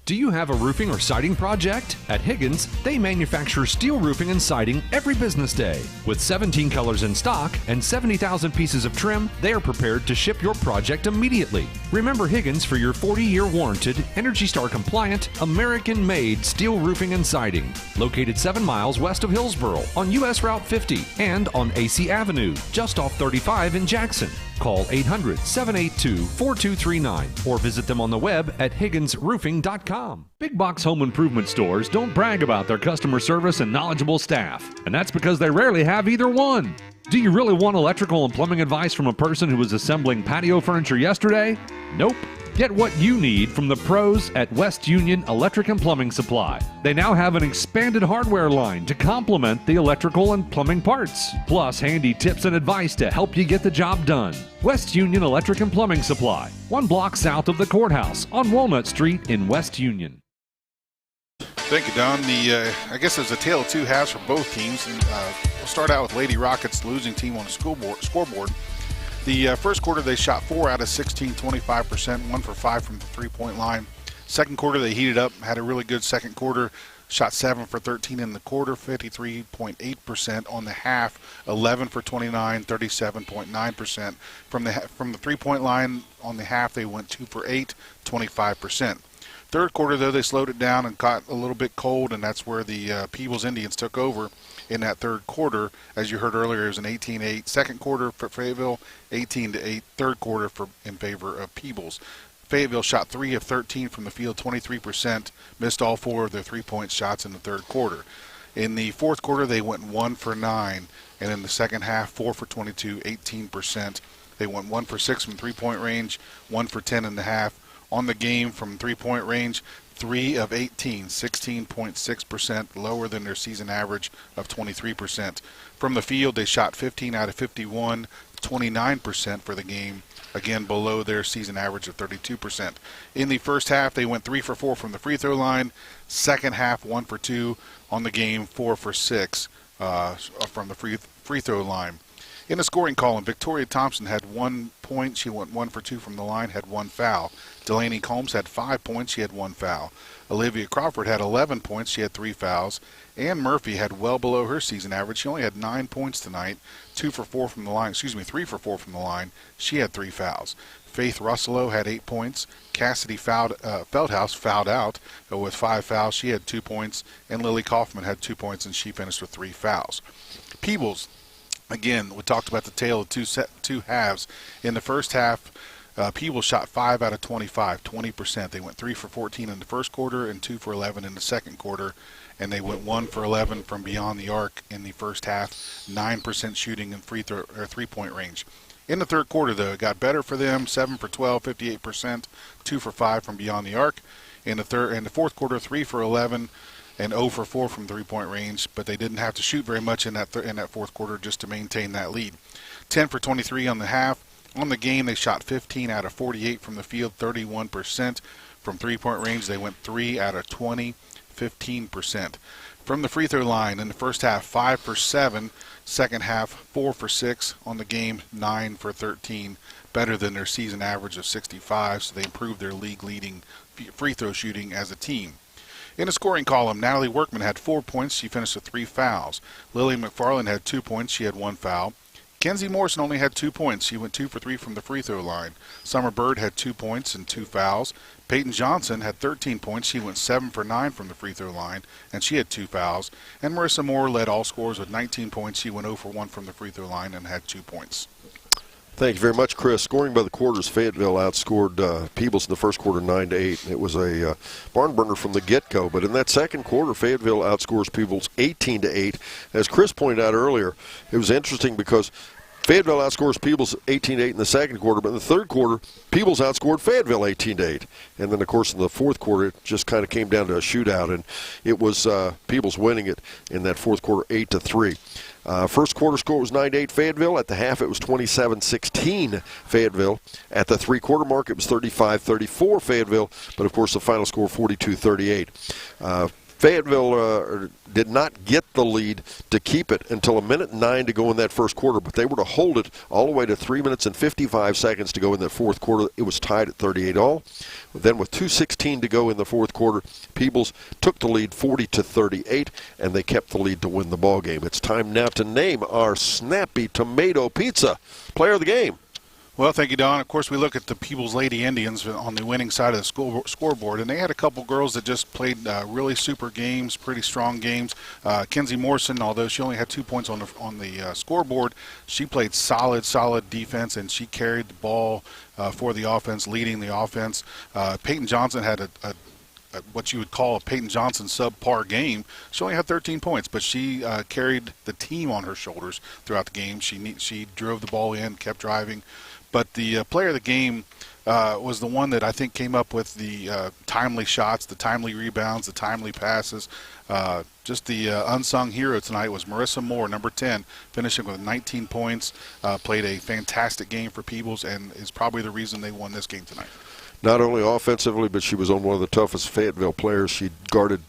Do you have a roofing or siding project? At Higgins, they manufacture steel roofing and siding every business day. With 17 colors in stock and 70,000 pieces of trim, they are prepared to ship your project immediately. Remember Higgins for your 40-year warranted, Energy Star compliant, American-made steel roofing and siding. Located 7 miles west of Hillsboro on U.S. Route 50 and on AC Avenue, just off 35 in Jackson. Call 800-782-4239 or visit them on the web at higginsroofing.com. Big box home improvement stores don't brag about their customer service and knowledgeable staff, and that's because they rarely have either one. Do you really want electrical and plumbing advice from a person who was assembling patio furniture yesterday? Nope. Get what you need from the pros at West Union Electric and Plumbing Supply. They now have an expanded hardware line to complement the electrical and plumbing parts, plus handy tips and advice to help you get the job done. West Union Electric and Plumbing Supply, 1 block south of the courthouse on Walnut Street in West Union. Thank you, Don. I guess there's a tale of two halves for both teams. And, we'll start out with Lady Rockets, the losing team on the scoreboard. The first quarter, they shot 4 out of 16, 25%, 1 for 5 from the three-point line. Second quarter, they heated up, had a really good second quarter, shot 7 for 13 in the quarter, 53.8% on the half, 11 for 29, 37.9%. From the three-point line on the half, they went 2 for 8, 25%. Third quarter, though, they slowed it down and got a little bit cold, and that's where the Peebles Indians took over in that third quarter. As you heard earlier, it was an 18-8 second quarter for Fayetteville, 18-8 third quarter in favor of Peebles. Fayetteville shot 3 of 13 from the field, 23%, missed all 4 of their three-point shots in the third quarter. In the fourth quarter, they went 1 for 9, and in the second half, 4 for 22, 18%. They went 1 for 6 from three-point range, 1 for 10 in the half. On the game from three-point range, 3 of 18, 16.6%, lower than their season average of 23%. From the field, they shot 15 out of 51, 29% for the game, again below their season average of 32%. In the first half, they went 3 for 4 from the free throw line. Second half, 1 for 2 on the game, 4 for 6 from the free throw line. In the scoring column, Victoria Thompson had 1 point. She went 1 for 2 from the line, had 1 foul. Delaney Combs had 5 points. She had 1 foul. Olivia Crawford had 11 points. She had 3 fouls. Ann Murphy had well below her season average. She only had 9 points tonight, 3 for 4 from the line. She had 3 fouls. Faith Russello had 8 points. Cassidy Feldhouse fouled out with 5 fouls. She had 2 points. And Lily Kaufman had 2 points, and she finished with 3 fouls. Peebles, again, we talked about the tale of two halves. In the first half, Peebles shot 5 out of 25, 20%. They went 3 for 14 in the first quarter and 2 for 11 in the second quarter, and they went 1 for 11 from beyond the arc in the first half, 9% shooting in three-point range. In the third quarter, though, it got better for them, 7 for 12, 58%, 2 for 5 from beyond the arc. In the fourth quarter, 3 for 11. And 0 for 4 from three-point range, but they didn't have to shoot very much in that fourth quarter just to maintain that lead. 10 for 23 on the half. On the game, they shot 15 out of 48 from the field, 31%. From three-point range, they went 3 out of 20, 15%. From the free throw line, in the first half, 5 for 7. Second half, 4 for 6. On the game, 9 for 13. Better than their season average of 65, so they improved their league-leading free throw shooting as a team. In the scoring column, Natalie Workman had 4 points. She finished with 3 fouls. Lily McFarland had 2 points. She had 1 foul. Kenzie Morrison only had 2 points. She went 2 for 3 from the free throw line. Summer Bird had 2 points and 2 fouls. Peyton Johnson had 13 points. She went 7 for 9 from the free throw line, and she had 2 fouls. And Marissa Moore led all scorers with 19 points. She went 0 for 1 from the free throw line and had 2 points. Thank you very much, Chris. Scoring by the quarters, Fayetteville outscored Peebles in the first quarter 9-8. It was a barn burner from the get-go. But in that second quarter, Fayetteville outscores Peebles 18-8. As Chris pointed out earlier, it was interesting because Fayetteville outscores Peebles 18-8 in the second quarter, but in the third quarter, Peebles outscored Fayetteville 18-8. And then, of course, in the fourth quarter, it just kind of came down to a shootout, and it was Peebles winning it in that fourth quarter 8-3. First quarter score was 9-8 Fayetteville. At the half, it was 27-16 Fayetteville. At the three-quarter mark, it was 35-34 Fayetteville. But, of course, the final score 42-38. Fayetteville did not get the lead to keep it until 1:09 to go in that first quarter, but they were to hold it all the way to 3 minutes and 55 seconds to go in that fourth quarter. It was tied at 38-all. Then with 2:16 to go in the fourth quarter, Peebles took the lead 40-38, and they kept the lead to win the ball game. It's time now to name our Snappy Tomato Pizza player of the game. Well, thank you, Don. Of course, we look at the Peebles Lady Indians on the winning side of the scoreboard, and they had a couple girls that just played really super games, pretty strong games. Kenzie Morrison, although she only had 2 points on the scoreboard, she played solid defense, and she carried the ball for the offense, leading the offense. Peyton Johnson had a what you would call a Peyton Johnson subpar game. She only had 13 points, but she carried the team on her shoulders throughout the game. She drove the ball in, kept driving. But the player of the game was the one that I think came up with the timely shots, the timely rebounds, the timely passes. Just the unsung hero tonight was Marissa Moore, number 10, finishing with 19 points, played a fantastic game for Peebles, and is probably the reason they won this game tonight. Not only offensively, but she was on one of the toughest Fayetteville players. She guarded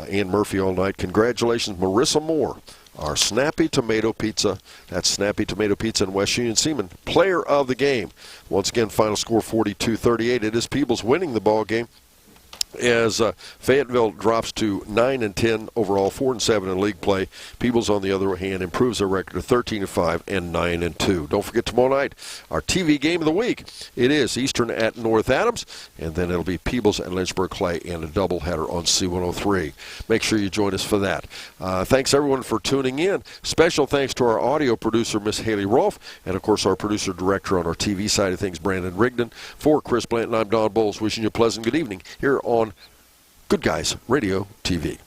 Ann Murphy all night. Congratulations, Marissa Moore, our Snappy Tomato Pizza. That's Snappy Tomato Pizza in West Union Seaman, player of the game. Once again, final score 42-38. It is Peebles winning the ball game, as Fayetteville drops to 9-10 overall, 4-7 in league play. Peebles, on the other hand, improves their record to 13-5 and 9-2. Don't forget tomorrow night, our TV game of the week. It is Eastern at North Adams, and then it'll be Peebles and Lynchburg Clay and a doubleheader on C103. Make sure you join us for that. Thanks, everyone, for tuning in. Special thanks to our audio producer, Miss Haley Rolfe, and, of course, our producer-director on our TV side of things, Brandon Rigdon. For Chris Blanton, I'm Don Bowles, wishing you a pleasant good evening here on Good Guys Radio TV.